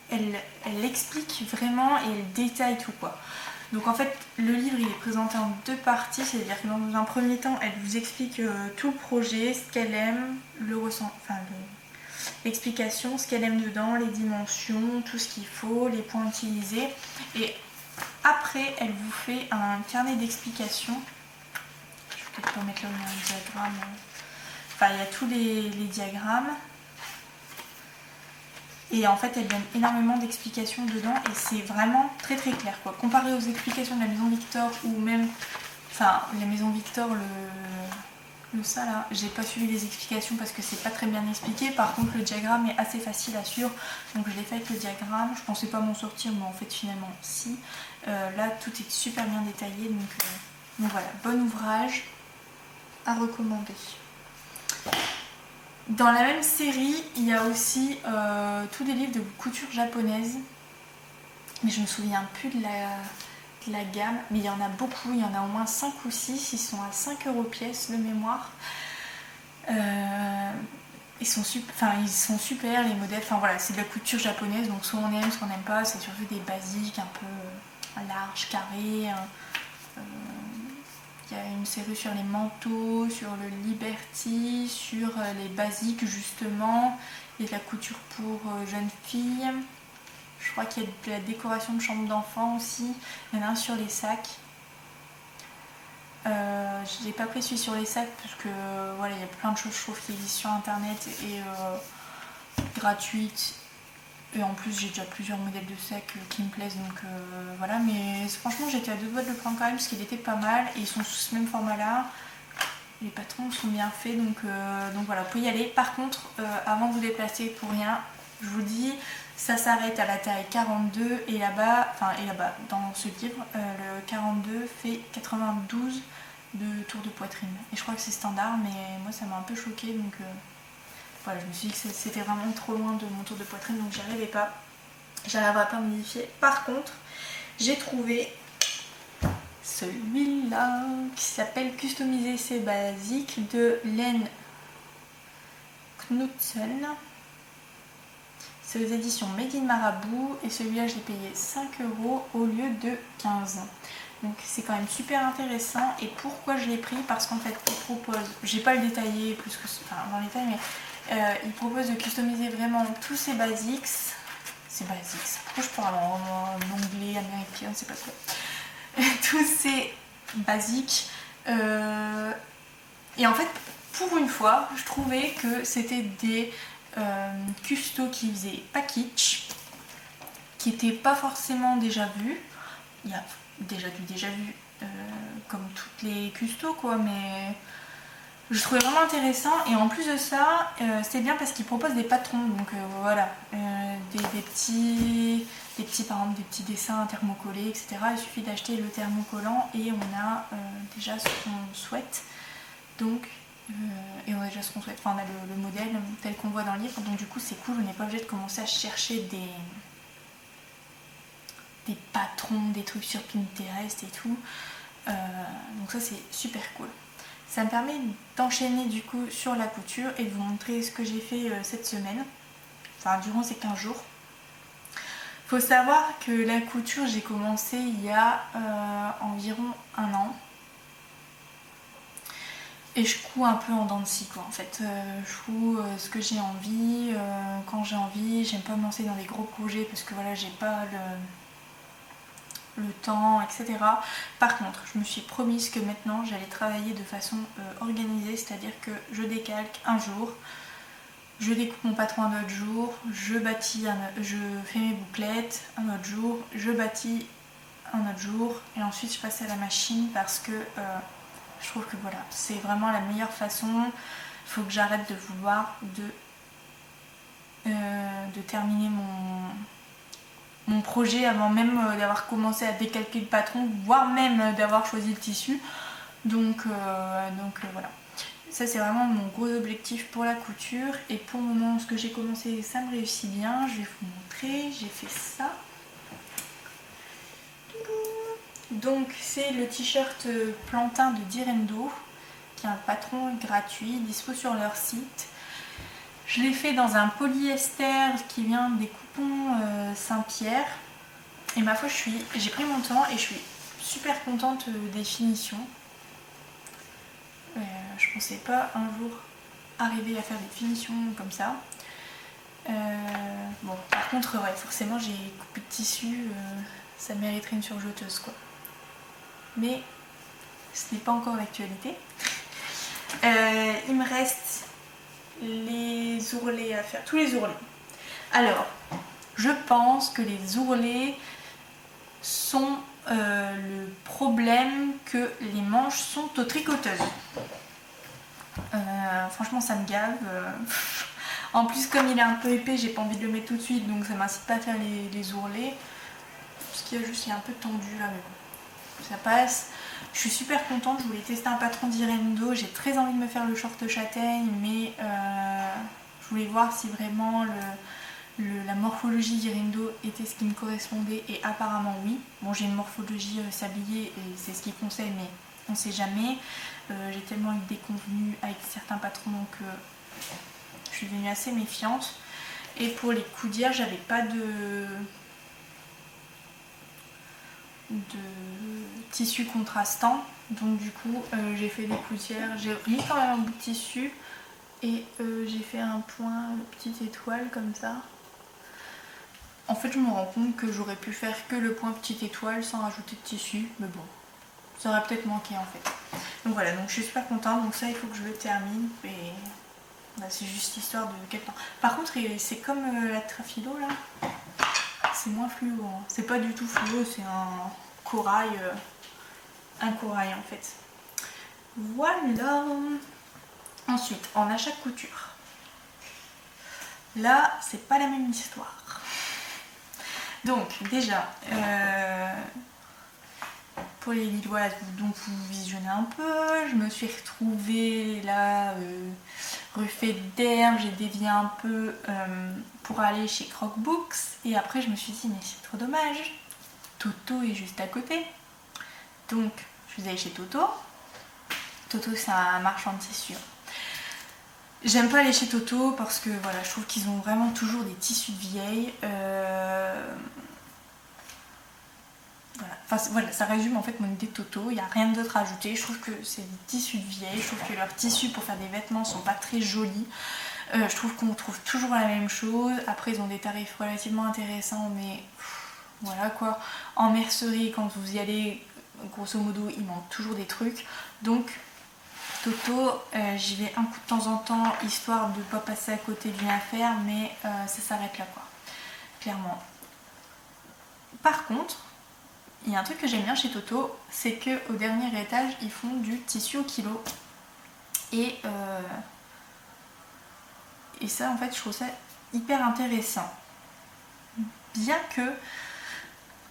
elle explique vraiment et elle détaille tout quoi. Donc en fait le livre il est présenté en deux parties, c'est-à-dire que dans un premier temps elle vous explique tout le projet, ce qu'elle aime, l'explication, ce qu'elle aime dedans, les dimensions, tout ce qu'il faut, les points utilisés. Et après elle vous fait un carnet d'explications. Je vais peut-être pas mettre là où il y a un diagramme. Enfin il y a tous les diagrammes. Et en fait elle donne énormément d'explications dedans et c'est vraiment très très clair quoi. Comparé aux explications de la maison Victor ou même, enfin la maison Victor, le ça là, j'ai pas suivi les explications parce que c'est pas très bien expliqué. Par contre le diagramme est assez facile à suivre, donc je l'ai fait avec le diagramme. Je pensais pas m'en sortir mais en fait finalement si. Là tout est super bien détaillé, donc voilà, bon ouvrage à recommander. Dans la même série, il y a aussi tous des livres de couture japonaise, mais je me souviens plus de la gamme, mais il y en a beaucoup, il y en a au moins 5 ou 6, ils sont à 5 € pièce de mémoire. Ils sont super les modèles, enfin voilà, c'est de la couture japonaise, donc soit on aime, soit on n'aime pas, c'est surtout des basiques un peu larges, carrés. Il y a une série sur les manteaux, sur le Liberty, sur les basiques justement. Il y a de la couture pour jeunes filles. Je crois qu'il y a de la décoration de chambre d'enfants aussi. Il y en a un sur les sacs. Je n'ai pas pris celui sur les sacs parce que voilà, il y a plein de choses je trouve qui existent sur internet et gratuites. Et en plus j'ai déjà plusieurs modèles de sacs qui me plaisent, donc voilà, mais franchement j'étais à deux doigts de le prendre quand même parce qu'il était pas mal et ils sont sous ce même format là. Les patrons sont bien faits, donc voilà, vous pouvez y aller. Par contre avant de vous déplacer pour rien, je vous dis, ça s'arrête à la taille 42 et là-bas dans ce livre le 42 fait 92 de tour de poitrine et je crois que c'est standard, mais moi ça m'a un peu choqué, donc voilà, je me suis dit que c'était vraiment trop loin de mon tour de poitrine, donc j'arrivais pas à modifier. Par contre, j'ai trouvé celui-là qui s'appelle Customiser ses basiques de Len Knudsen. C'est aux éditions Made in Marabout et celui-là je l'ai payé 5 € au lieu de 15. Donc c'est quand même super intéressant. Et pourquoi je l'ai pris? Parce qu'en fait il propose, j'ai pas le détaillé plus que dans les détails, mais il propose de customiser vraiment tous ces basics. Pourquoi je parle en anglais, américain, c'est pas quoi. Tous ces basiques. Et en fait, pour une fois, je trouvais que c'était des custos qui faisaient pas kitsch, qui n'étaient pas forcément déjà vus. Il y a déjà vu comme toutes les custos quoi, mais je trouvais vraiment intéressant. Et en plus de ça, c'est bien parce qu'ils proposent des patrons, donc voilà, des petits par exemple des petits dessins thermocollés, etc. Il suffit d'acheter le thermocollant et on a déjà ce qu'on souhaite, donc et on a déjà ce qu'on souhaite, enfin on a le modèle tel qu'on voit dans le livre, donc du coup c'est cool, on n'est pas obligé de commencer à chercher des patrons, des trucs sur Pinterest et tout, donc ça c'est super cool. Ça me permet d'enchaîner du coup sur la couture et de vous montrer ce que j'ai fait cette semaine, enfin durant ces 15 jours. Faut savoir que la couture j'ai commencé il y a environ 1 an. Et je couds un peu en dents de scie quoi en fait. Je couds ce que j'ai envie, quand j'ai envie. J'aime pas me lancer dans des gros projets parce que voilà, j'ai pas le temps, etc. Par contre, je me suis promise que maintenant j'allais travailler de façon organisée, c'est-à-dire que je décalque un jour, je découpe mon patron un autre jour, je fais mes bouclettes un autre jour, je bâtis un autre jour et ensuite je passe à la machine parce que je trouve que voilà, c'est vraiment la meilleure façon. Il faut que j'arrête de vouloir de terminer mon projet avant même d'avoir commencé à décalquer le patron, voire même d'avoir choisi le tissu. Donc voilà. Ça c'est vraiment mon gros objectif pour la couture. Et pour le moment, ce que j'ai commencé, ça me réussit bien. Je vais vous montrer. J'ai fait ça. Donc c'est le t-shirt plantain de Direndo, qui est un patron gratuit, dispo sur leur site. Je l'ai fait dans un polyester qui vient des coupons Saint-Pierre. Et ma foi, j'ai pris mon temps et je suis super contente des finitions. Je pensais pas un jour arriver à faire des finitions comme ça. Bon, par contre, ouais, forcément, j'ai coupé de tissu, ça mériterait une surjeteuse, quoi. Mais ce n'est pas encore l'actualité. Il me reste les ourlets à faire, tous les ourlets. Alors, je pense que les ourlets sont le problème que les manches sont aux tricoteuses. Franchement, ça me gave. En plus, comme il est un peu épais, j'ai pas envie de le mettre tout de suite, donc ça m'incite pas à faire les ourlets. Parce qu'il y a juste, il est un peu tendu là, mais bon, ça passe. Je suis super contente, je voulais tester un patron d'Irendo, j'ai très envie de me faire le short châtaigne, mais je voulais voir si vraiment la morphologie d'Irendo était ce qui me correspondait, et apparemment oui. Bon, j'ai une morphologie sablier et c'est ce qu'ils conseillent, mais on sait jamais. J'ai tellement eu des déconvenues avec certains patrons, donc je suis devenue assez méfiante. Et pour les coudières, j'avais pas de tissu contrastant, donc du coup j'ai fait des coudières, j'ai mis quand même un bout de tissu et j'ai fait un point petite étoile comme ça. En fait, je me rends compte que j'aurais pu faire que le point petite étoile sans rajouter de tissu, mais bon, ça aurait peut-être manqué en fait. Donc voilà, donc je suis super contente, donc ça il faut que je le termine, et bah, c'est juste histoire de quel temps. Par contre, c'est comme la Trafilo là, c'est moins fluo, hein. C'est pas du tout fluo, c'est un corail en fait. Voilà. Ensuite, en achat de couture. Là, c'est pas la même histoire. Donc déjà, pour les Lilloises, donc vous visionnez un peu. Je me suis retrouvée là, rue Faîte d'Herbe, j'ai dévié un peu pour aller chez Croc-Books. Et après, je me suis dit, mais c'est trop dommage. Toto est juste à côté. Donc, je suis allée chez Toto. Toto, c'est un marchand de tissus. J'aime pas aller chez Toto parce que voilà, je trouve qu'ils ont vraiment toujours des tissus de vieilles. Voilà, ça résume en fait mon idée de Toto. Il n'y a rien d'autre à ajouter. Je trouve que c'est des tissus de vieilles. Je trouve que leurs tissus pour faire des vêtements sont pas très jolis. Je trouve qu'on trouve toujours la même chose. Après, ils ont des tarifs relativement intéressants, mais voilà quoi. En mercerie, quand vous y allez, grosso modo, il manque toujours des trucs. Donc, Toto, j'y vais un coup de temps en temps, histoire de ne pas passer à côté d'une affaire, mais ça s'arrête là quoi, clairement. Par contre, il y a un truc que j'aime bien chez Toto, c'est qu'au dernier étage, ils font du tissu au kilo. Et ça, en fait, je trouve ça hyper intéressant. Bien que,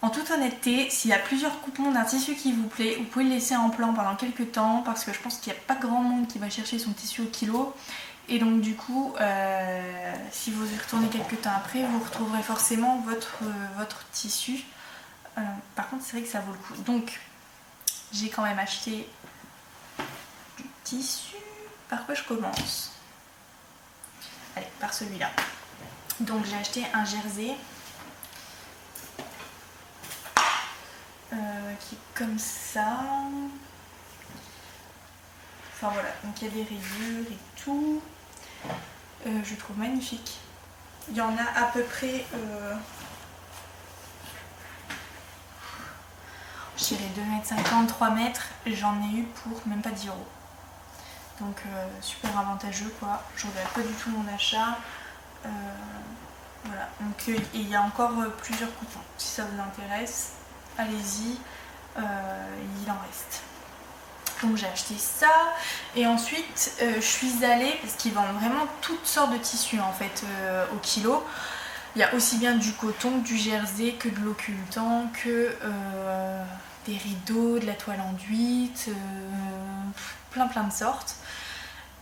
en toute honnêteté, s'il y a plusieurs coupons d'un tissu qui vous plaît, vous pouvez le laisser en plan pendant quelques temps, parce que je pense qu'il n'y a pas grand monde qui va chercher son tissu au kilo. Et donc du coup, si vous y retournez quelques temps après, vous retrouverez forcément votre tissu. Par contre, c'est vrai que ça vaut le coup. Donc, j'ai quand même acheté du tissu. Par quoi je commence? Allez, par celui-là. Donc, j'ai acheté un jersey qui est comme ça. Enfin voilà, donc il y a des rayures et tout. Je trouve magnifique. Il y en a à peu près je dirais 2,50 m, 3 mètres, j'en ai eu pour même pas 10 €. Donc super avantageux quoi, je regrette pas du tout mon achat. Voilà, donc il y a encore plusieurs coupons, si ça vous intéresse, allez-y, il en reste. Donc j'ai acheté ça et ensuite je suis allée, parce qu'ils vendent vraiment toutes sortes de tissus en fait au kilo. Il y a aussi bien du coton, du jersey, que de l'occultant, que des rideaux, de la toile enduite, plein de sortes.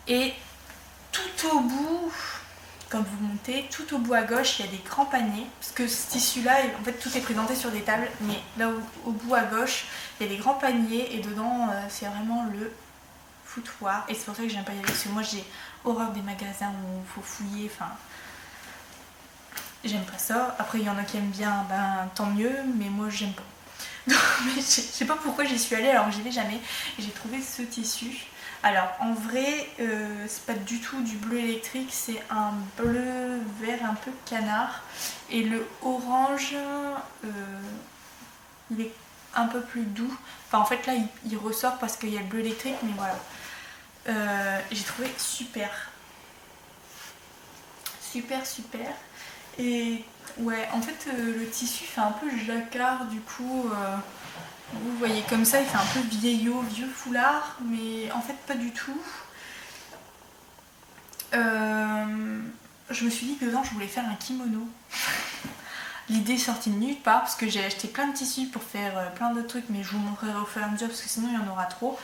Et tout au bout, quand vous montez, tout au bout à gauche, il y a des grands paniers. Parce que ce tissu-là, en fait, tout est présenté sur des tables. Mais là, au bout à gauche, il y a des grands paniers. Et dedans, c'est vraiment le foutoir. Et c'est pour ça que j'aime pas y aller. Parce que moi, j'ai horreur des magasins où il faut fouiller. Enfin, j'aime pas ça. Après, il y en a qui aiment bien, ben tant mieux. Mais moi, j'aime pas. Donc, mais je sais pas pourquoi j'y suis allée alors que j'y vais jamais. Et j'ai trouvé ce tissu. Alors en vrai c'est pas du tout du bleu électrique, c'est un bleu vert un peu canard et le orange il est un peu plus doux. Enfin en fait là il ressort parce qu'il y a le bleu électrique, mais voilà. J'ai trouvé super. Super. Et ouais en fait le tissu fait un peu jacquard du coup. Vous voyez comme ça, il fait un peu vieillot, vieux foulard, mais en fait pas du tout. Je me suis dit que dedans je voulais faire un kimono. L'idée est sortie de nulle part parce que j'ai acheté plein de tissus pour faire plein de trucs, mais je vous montrerai au fur et à mesure parce que sinon il y en aura trop.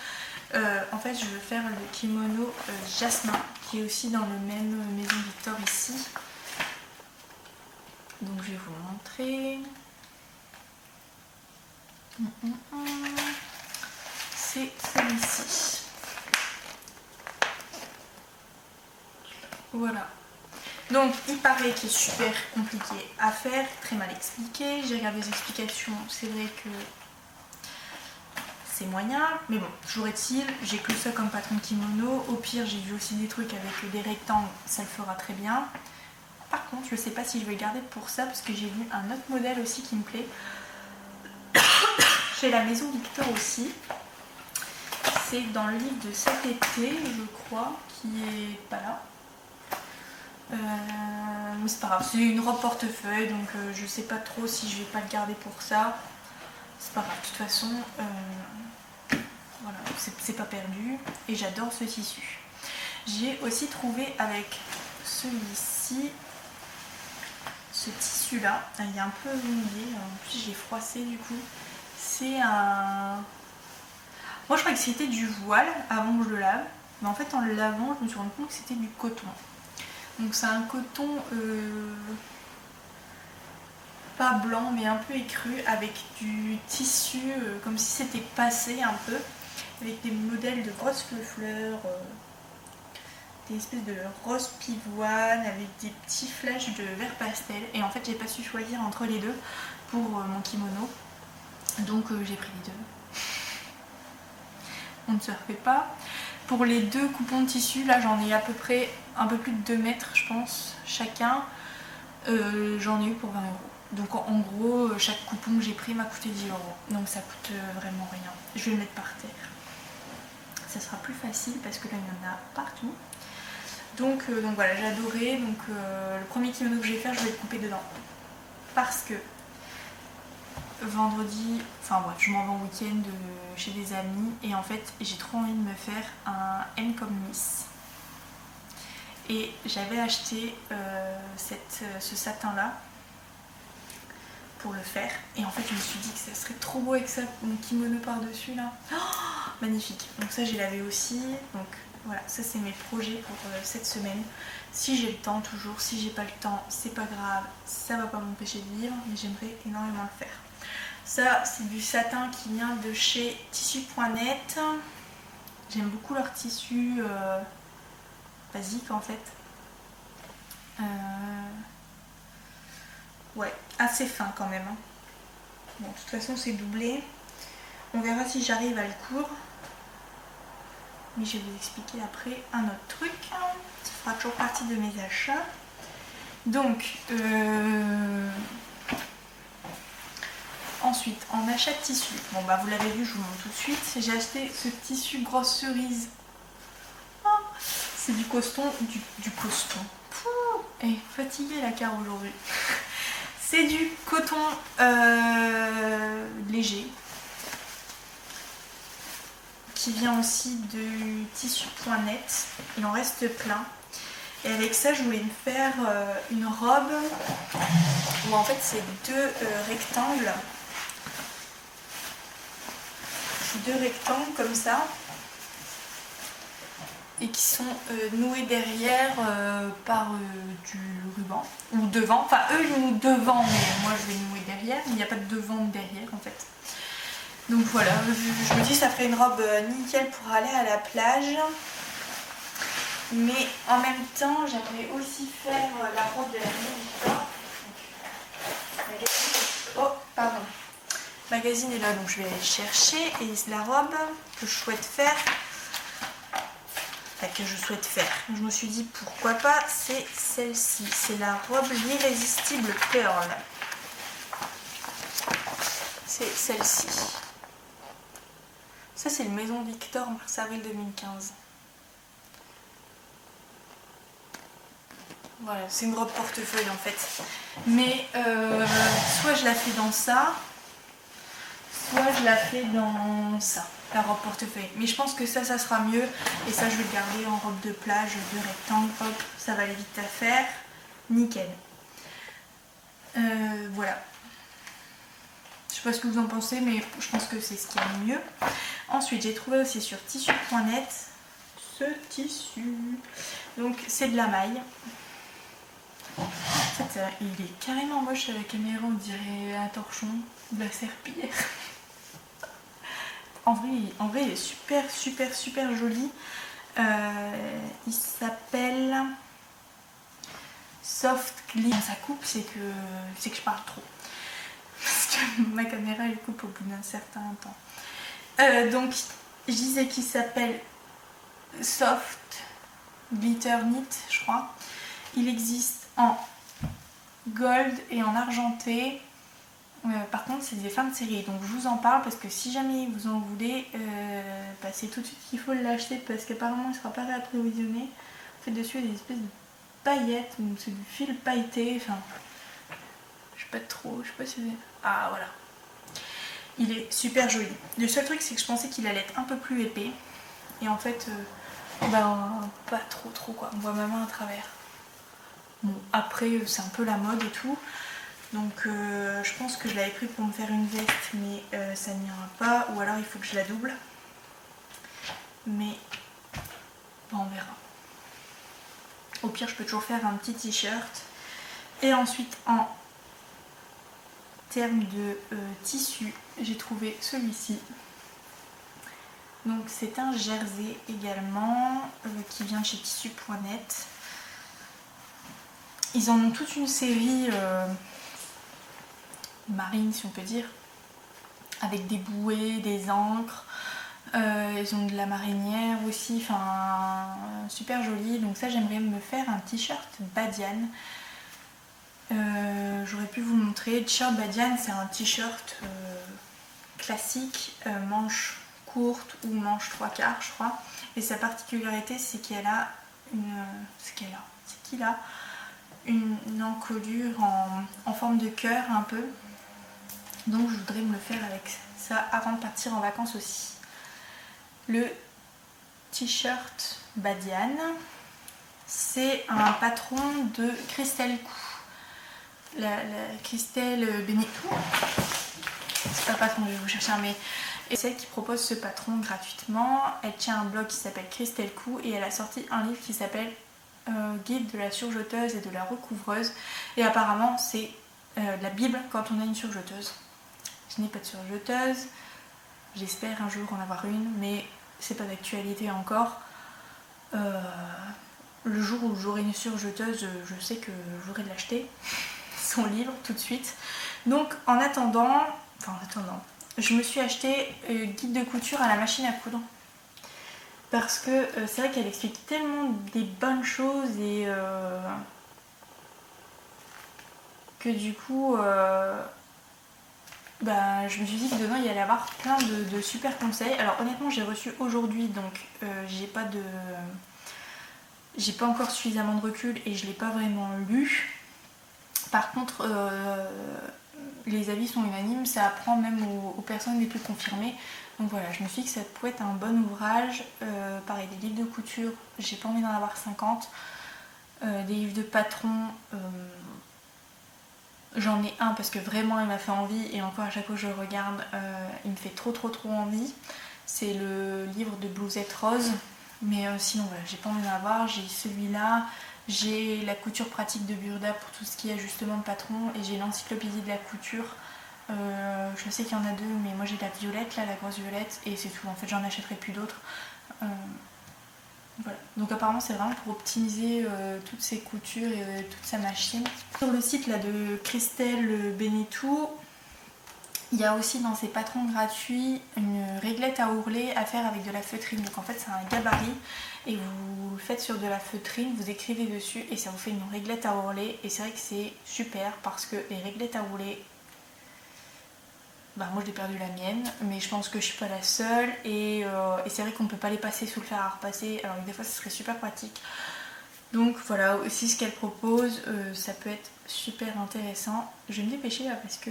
En fait je veux faire le kimono Jasmin qui est aussi dans le même Maison Victor ici. Donc je vais vous le montrer. C'est celui-ci. Voilà. Donc il paraît qu'il est super compliqué à faire, très mal expliqué. J'ai regardé les explications, c'est vrai que c'est moyen, mais bon, toujours est-il, j'ai que ça comme patron de kimono. Au pire, j'ai vu aussi des trucs avec des rectangles, ça le fera très bien. Par contre, je sais pas si je vais le garder pour ça parce que j'ai vu un autre modèle aussi qui me plaît. Chez la Maison Victor aussi. C'est dans le livre de cet été, je crois, qui est pas là. Mais c'est pas grave, c'est une robe portefeuille, donc je sais pas trop si je vais pas le garder pour ça. C'est pas grave, de toute façon, voilà, c'est pas perdu. Et j'adore ce tissu. J'ai aussi trouvé avec celui-ci, ce tissu là, il est un peu mouillé, en plus j'ai froissé du coup. C'est un... Moi je croyais que c'était du voile avant que je le lave, mais en fait en le lavant je me suis rendu compte que c'était du coton. Donc c'est un coton pas blanc mais un peu écru avec du tissu comme si c'était passé un peu, avec des modèles de grosses fleurs, des espèces de rose pivoine avec des petits flashs de vert pastel. Et en fait j'ai pas su choisir entre les deux pour mon kimono, donc j'ai pris les deux. On ne se refait pas. Pour les deux coupons de tissu, là j'en ai à peu près un peu plus de 2 mètres je pense chacun. J'en ai eu pour 20 €. Donc en gros chaque coupon que j'ai pris m'a coûté 10 €. Donc ça coûte vraiment rien. Je vais le mettre par terre. Ça sera plus facile parce que là il y en a partout. Donc voilà, j'ai adoré. Donc le premier kimono que je vais faire, je vais le couper dedans. Parce que vendredi, enfin bref, je m'en vais en week-end chez des amis et en fait j'ai trop envie de me faire un M comme Miss. Et j'avais acheté ce satin là pour le faire et en fait je me suis dit que ça serait trop beau avec ça, mon kimono par dessus là. Oh, magnifique. Donc ça j'ai lavé aussi. Donc voilà, ça c'est mes projets pour cette semaine. Si j'ai le temps toujours, si j'ai pas le temps c'est pas grave, ça va pas m'empêcher de vivre, mais j'aimerais énormément le faire. Ça c'est du satin qui vient de chez tissu.net. J'aime beaucoup leur tissu basique en fait. Ouais, assez fin quand même. Hein. Bon, de toute façon c'est doublé. On verra si j'arrive à le coudre. Mais je vais vous expliquer après un autre truc. Ça fera toujours partie de mes achats. Donc, Ensuite, en achat de tissu, bon bah vous l'avez vu, je vous montre tout de suite, j'ai acheté ce tissu grosse cerise. Oh, c'est du coston, du coston. Et fatiguée la Caro aujourd'hui. C'est du coton léger, qui vient aussi du tissu.net. Il en reste plein. Et avec ça, je voulais me faire une robe où en fait c'est deux rectangles. Deux rectangles comme ça. Et qui sont noués derrière par du ruban. Ou devant. Enfin, eux ils nouent devant, mais moi je vais nouer derrière. Il n'y a pas de devant ou derrière en fait. Donc voilà, je me dis que ça ferait une robe nickel pour aller à la plage. Mais en même temps, j'aimerais aussi faire la robe de la Victor. Oh, pardon. Le magazine est là, donc je vais aller chercher. Et la robe que je souhaite faire, je me suis dit pourquoi pas, c'est celle-ci. C'est la robe l'irrésistible Pearl. C'est celle-ci. Ça, c'est le Maison Victor, mars-avril 2015. Voilà, c'est une robe portefeuille en fait. Mais soit je la fais dans ça, soit je la fais dans ça, la robe portefeuille. Mais je pense que ça sera mieux. Et ça, je vais le garder en robe de plage, de rectangle. Hop, ça va aller vite à faire. Nickel. Voilà. Je sais pas ce que vous en pensez, mais je pense que c'est ce qui est mieux. Ensuite, j'ai trouvé aussi sur tissu.net ce tissu. Donc, c'est de la maille. En fait, il est carrément moche à la caméra, on dirait un torchon, de la serpillière. En vrai, il est super joli. Il s'appelle Soft Glide. Quand ça coupe, c'est que je parle trop. Parce que ma caméra, elle coupe au bout d'un certain temps. Donc, je disais qu'il s'appelle Soft Glitter Knit, je crois. Il existe en gold et en argenté. Par contre, c'est des fins de série, donc je vous en parle parce que si jamais vous en voulez, c'est tout de suite qu'il faut l'acheter parce qu'apparemment il ne sera pas réapprovisionné. En fait, dessus il y a des espèces de paillettes, donc c'est du fil pailleté. Enfin, je sais pas si. Ah voilà. Il est super joli. Le seul truc, c'est que je pensais qu'il allait être un peu plus épais. Et en fait, pas trop quoi. On voit ma main à travers. Bon, après, c'est un peu la mode et tout. Donc je pense que je l'avais pris pour me faire une veste, mais ça n'ira pas. Ou alors il faut que je la double. Mais bon, on verra. Au pire, je peux toujours faire un petit t-shirt. Et ensuite, en termes de tissu, j'ai trouvé celui-ci. Donc c'est un jersey également qui vient de chez tissu.net. Ils en ont toute une série marine, si on peut dire, avec des bouées, des ancres. Ils ont de la marinière aussi, enfin super joli. Donc ça, j'aimerais me faire un t-shirt Badiane. J'aurais pu vous montrer. Le t-shirt Badiane, c'est un t-shirt classique, manche courte ou manche 3/4, je crois. Et sa particularité, c'est qu'elle a une encolure en forme de cœur un peu. Donc je voudrais me le faire avec ça avant de partir en vacances aussi. Le t-shirt Badiane, c'est un patron de Christelle Cou. La Christelle Benetou. C'est pas le patron, je vais vous chercher un mais. Et celle qui propose ce patron gratuitement. Elle tient un blog qui s'appelle Christelle Cou et elle a sorti un livre qui s'appelle Guide de la surjeteuse et de la recouvreuse. Et apparemment c'est la Bible quand on a une surjeteuse. Je n'ai pas de surjeteuse, j'espère un jour en avoir une, mais c'est pas d'actualité encore. Le jour où j'aurai une surjeteuse, je sais que j'aurai de l'acheter, son livre tout de suite. Donc en attendant, je me suis acheté guide de couture à la machine à coudre. Parce que c'est vrai qu'elle explique tellement des bonnes choses et que du coup bah, je me suis dit que dedans il y allait avoir plein de super conseils. Alors honnêtement j'ai reçu aujourd'hui donc j'ai pas encore suffisamment de recul et je l'ai pas vraiment lu. Par contre les avis sont unanimes, ça apprend même aux personnes les plus confirmées. Donc voilà, je me suis dit que ça pouvait être un bon ouvrage. Pareil, des livres de couture, j'ai pas envie d'en avoir 50. Des livres de patron, j'en ai un parce que vraiment il m'a fait envie et encore à chaque fois que je le regarde, il me fait trop envie. C'est le livre de Blousette Rose. Mais sinon voilà, j'ai pas envie d'en avoir. J'ai celui-là, j'ai la couture pratique de Burda pour tout ce qui est ajustement de patron et j'ai l'encyclopédie de la couture. Je sais qu'il y en a deux, mais moi j'ai la violette, là, la grosse violette, et c'est tout. En fait, j'en achèterai plus d'autres. Voilà. Donc apparemment c'est vraiment pour optimiser toutes ses coutures et toute sa machine. Sur le site là, de Christelle Benetou, il y a aussi dans ses patrons gratuits une réglette à ourlet à faire avec de la feutrine. Donc en fait c'est un gabarit et vous le faites sur de la feutrine, vous écrivez dessus et ça vous fait une réglette à ourlet. Et c'est vrai que c'est super parce que les réglettes à ourlet, bah moi j'ai perdu la mienne, mais je pense que je suis pas la seule et c'est vrai qu'on peut pas les passer sous le fer à repasser, alors que des fois ça serait super pratique. Donc voilà aussi ce qu'elle propose, ça peut être super intéressant. Je vais me dépêcher là parce que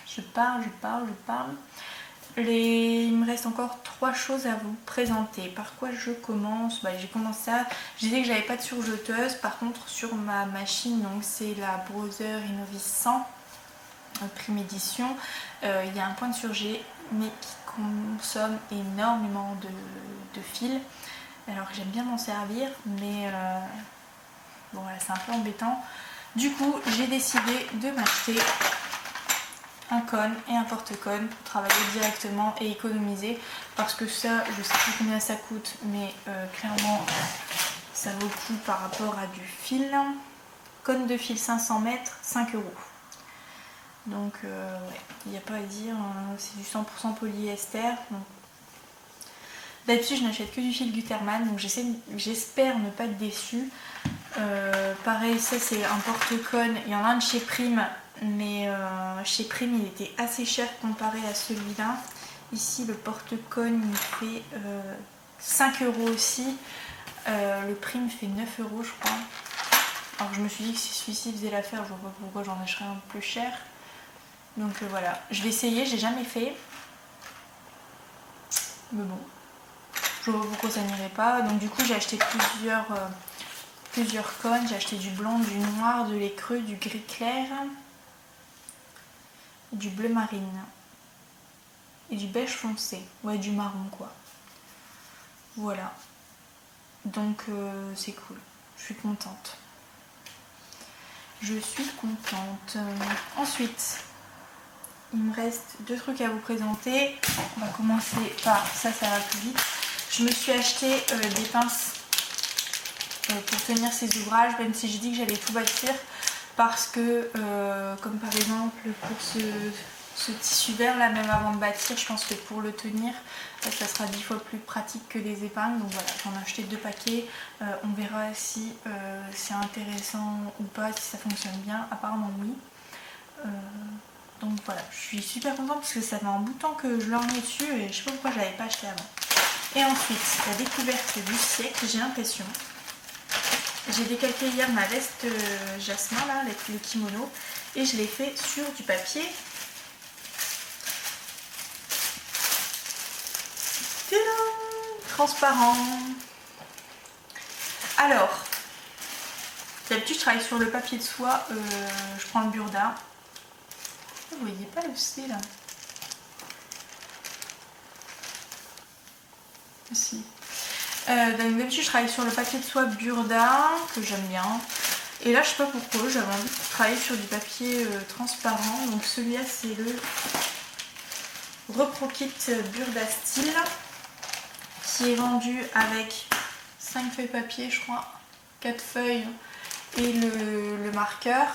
je parle. Il me reste encore 3 choses à vous présenter. Par quoi je commence? J'ai commencé ça. Je disais que j'avais pas de surjeteuse, par contre sur ma machine, donc c'est la Brother Innovis 100. Prime édition, il y a un point de surjet mais qui consomme énormément de fil, alors que j'aime bien m'en servir, mais bon voilà, c'est un peu embêtant. Du coup j'ai décidé de m'acheter un cône et un porte-cône pour travailler directement et économiser, parce que ça je sais plus combien ça coûte, mais clairement ça vaut le coup par rapport à du fil. Cône de fil 500 mètres, 5 euros. Donc ouais, il n'y a pas à dire, c'est du 100% polyester. D'habitude je n'achète que du fil Gutermann, donc j'espère ne pas être déçue. Pareil, ça c'est un porte-cône, il y en a un de chez Prime, mais chez Prime il était assez cher comparé à celui-là. Ici le porte-cône il fait 5 euros aussi, le Prime fait 9 euros je crois. Alors je me suis dit que si celui-ci faisait l'affaire, je vois pas pourquoi j'en achèterais un peu plus cher. Donc voilà, je vais essayer, j'ai jamais fait. Mais bon, je vois pourquoi ça n'irait pas. Donc du coup j'ai acheté plusieurs cônes. J'ai acheté du blanc, du noir, de lait creux, du gris clair, du bleu marine et du beige foncé. Ouais, du marron quoi. Voilà. Donc c'est cool, je suis contente. Ensuite, il me reste 2 trucs à vous présenter. On va commencer par ça va plus vite. Je me suis acheté des pinces pour tenir ces ouvrages, même si j'ai dit que j'allais tout bâtir, parce que comme par exemple pour ce tissu vert là, même avant de bâtir, je pense que pour le tenir ça sera 10 fois plus pratique que les épingles. Donc voilà, j'en ai acheté 2 paquets. On verra si c'est intéressant ou pas, si ça fonctionne bien. Apparemment oui. Donc voilà, je suis super contente parce que ça fait un bout de temps que je l'en ai dessus et je sais pas pourquoi je l'avais pas acheté avant. Et ensuite, la découverte du siècle, j'ai l'impression. J'ai décalqué hier ma veste jasmin là, avec le kimono, et je l'ai fait sur du papier transparent. Alors, d'habitude je travaille sur le papier de soie, je prends le Burda. Vous voyez pas le C là? Si. Donc d'habitude je travaille sur le papier de soie Burda, que j'aime bien. Et là je sais pas pourquoi, j'avais envie de travailler sur du papier transparent. Donc celui-là c'est le Repro Kit Burda Style, qui est vendu avec 5 feuilles papier je crois, 4 feuilles et le marqueur.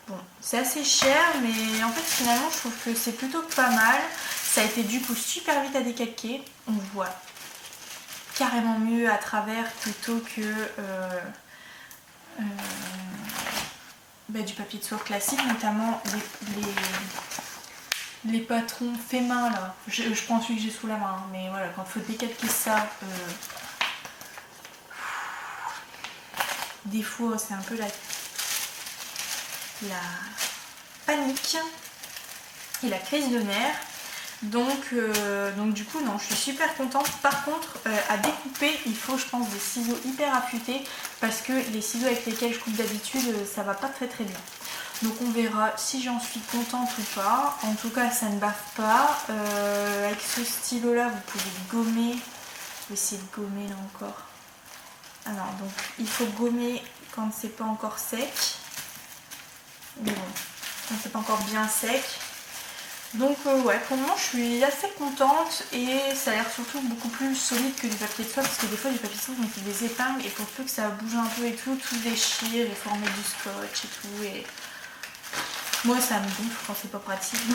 Bon, c'est assez cher, mais en fait finalement je trouve que c'est plutôt pas mal. Ça a été du coup super vite à décalquer. On voit carrément mieux à travers plutôt que du papier de soie classique, notamment les patrons fait main là. Je prends celui que j'ai sous la main, hein, mais voilà, quand il faut décalquer ça, des fois c'est un peu la panique et la crise de nerfs. Donc du coup non, je suis super contente. Par contre à découper il faut je pense des ciseaux hyper affûtés parce que les ciseaux avec lesquels je coupe d'habitude ça va pas très bien. Donc on verra si j'en suis contente ou pas. En tout cas ça ne baffe pas. Avec ce stylo là vous pouvez gommer. Je vais essayer de gommer là encore. Alors donc il faut gommer quand c'est pas encore sec. Mais bon, quand c'est pas encore bien sec. Donc ouais, pour le moment je suis assez contente et ça a l'air surtout beaucoup plus solide que du papier de soie parce que des fois du papier de soie on fait des épingles et pour peu que ça bouge un peu et tout déchire, il faut remettre du scotch et tout et moi ça me gonfle quand c'est pas pratique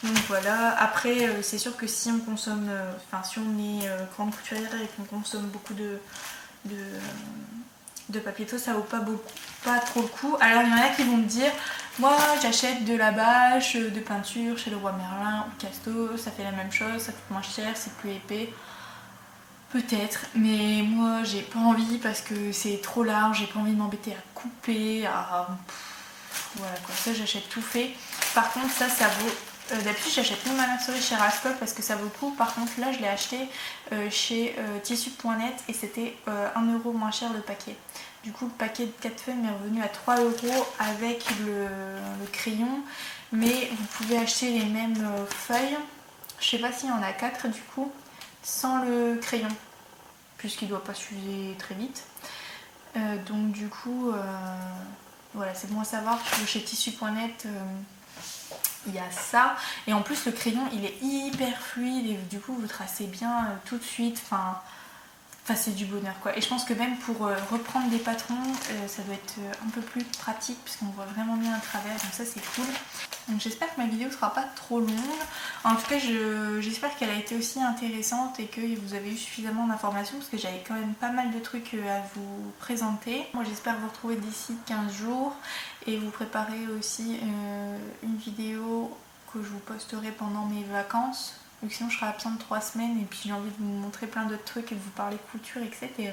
donc voilà. Après c'est sûr que si on consomme, si on est grande couturière et qu'on consomme beaucoup de papier de soie ça vaut pas trop le coup. Alors il y en a qui vont me dire moi j'achète de la bâche de peinture chez Leroy Merlin ou Casto, ça fait la même chose, ça coûte moins cher, c'est plus épais. Peut-être, mais moi j'ai pas envie parce que c'est trop large, j'ai pas envie de m'embêter à couper, voilà quoi, ça j'achète tout fait. Par contre ça vaut, d'habitude j'achète même ma mercerie chez Rascoff parce que ça vaut le coup. Par contre là je l'ai acheté chez tissu.net et c'était 1 € moins cher le paquet. Du coup le paquet de 4 feuilles m'est revenu à 3 € avec le crayon. Mais vous pouvez acheter les mêmes feuilles, je sais pas s'il y en a 4 du coup, sans le crayon, puisqu'il ne doit pas s'user très vite. Donc du coup, voilà, c'est bon à savoir que chez tissu.net, il y a ça. Et en plus le crayon il est hyper fluide et du coup vous tracez bien tout de suite. Enfin c'est du bonheur quoi. Et je pense que même pour reprendre des patrons, ça doit être un peu plus pratique puisqu'on voit vraiment bien à travers. Donc ça c'est cool. Donc j'espère que ma vidéo sera pas trop longue. En tout cas j'espère qu'elle a été aussi intéressante et que vous avez eu suffisamment d'informations parce que j'avais quand même pas mal de trucs à vous présenter. Moi j'espère vous retrouver d'ici 15 jours et vous préparer aussi une vidéo que je vous posterai pendant mes vacances. Vu que sinon je serai absente 3 semaines et puis j'ai envie de vous montrer plein d'autres trucs et de vous parler couture, etc.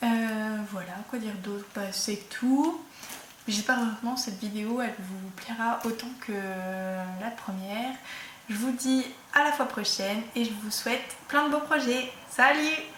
Voilà, quoi dire d'autre, c'est tout. J'espère vraiment que cette vidéo elle vous plaira autant que la première. Je vous dis à la fois prochaine et je vous souhaite plein de beaux projets. Salut!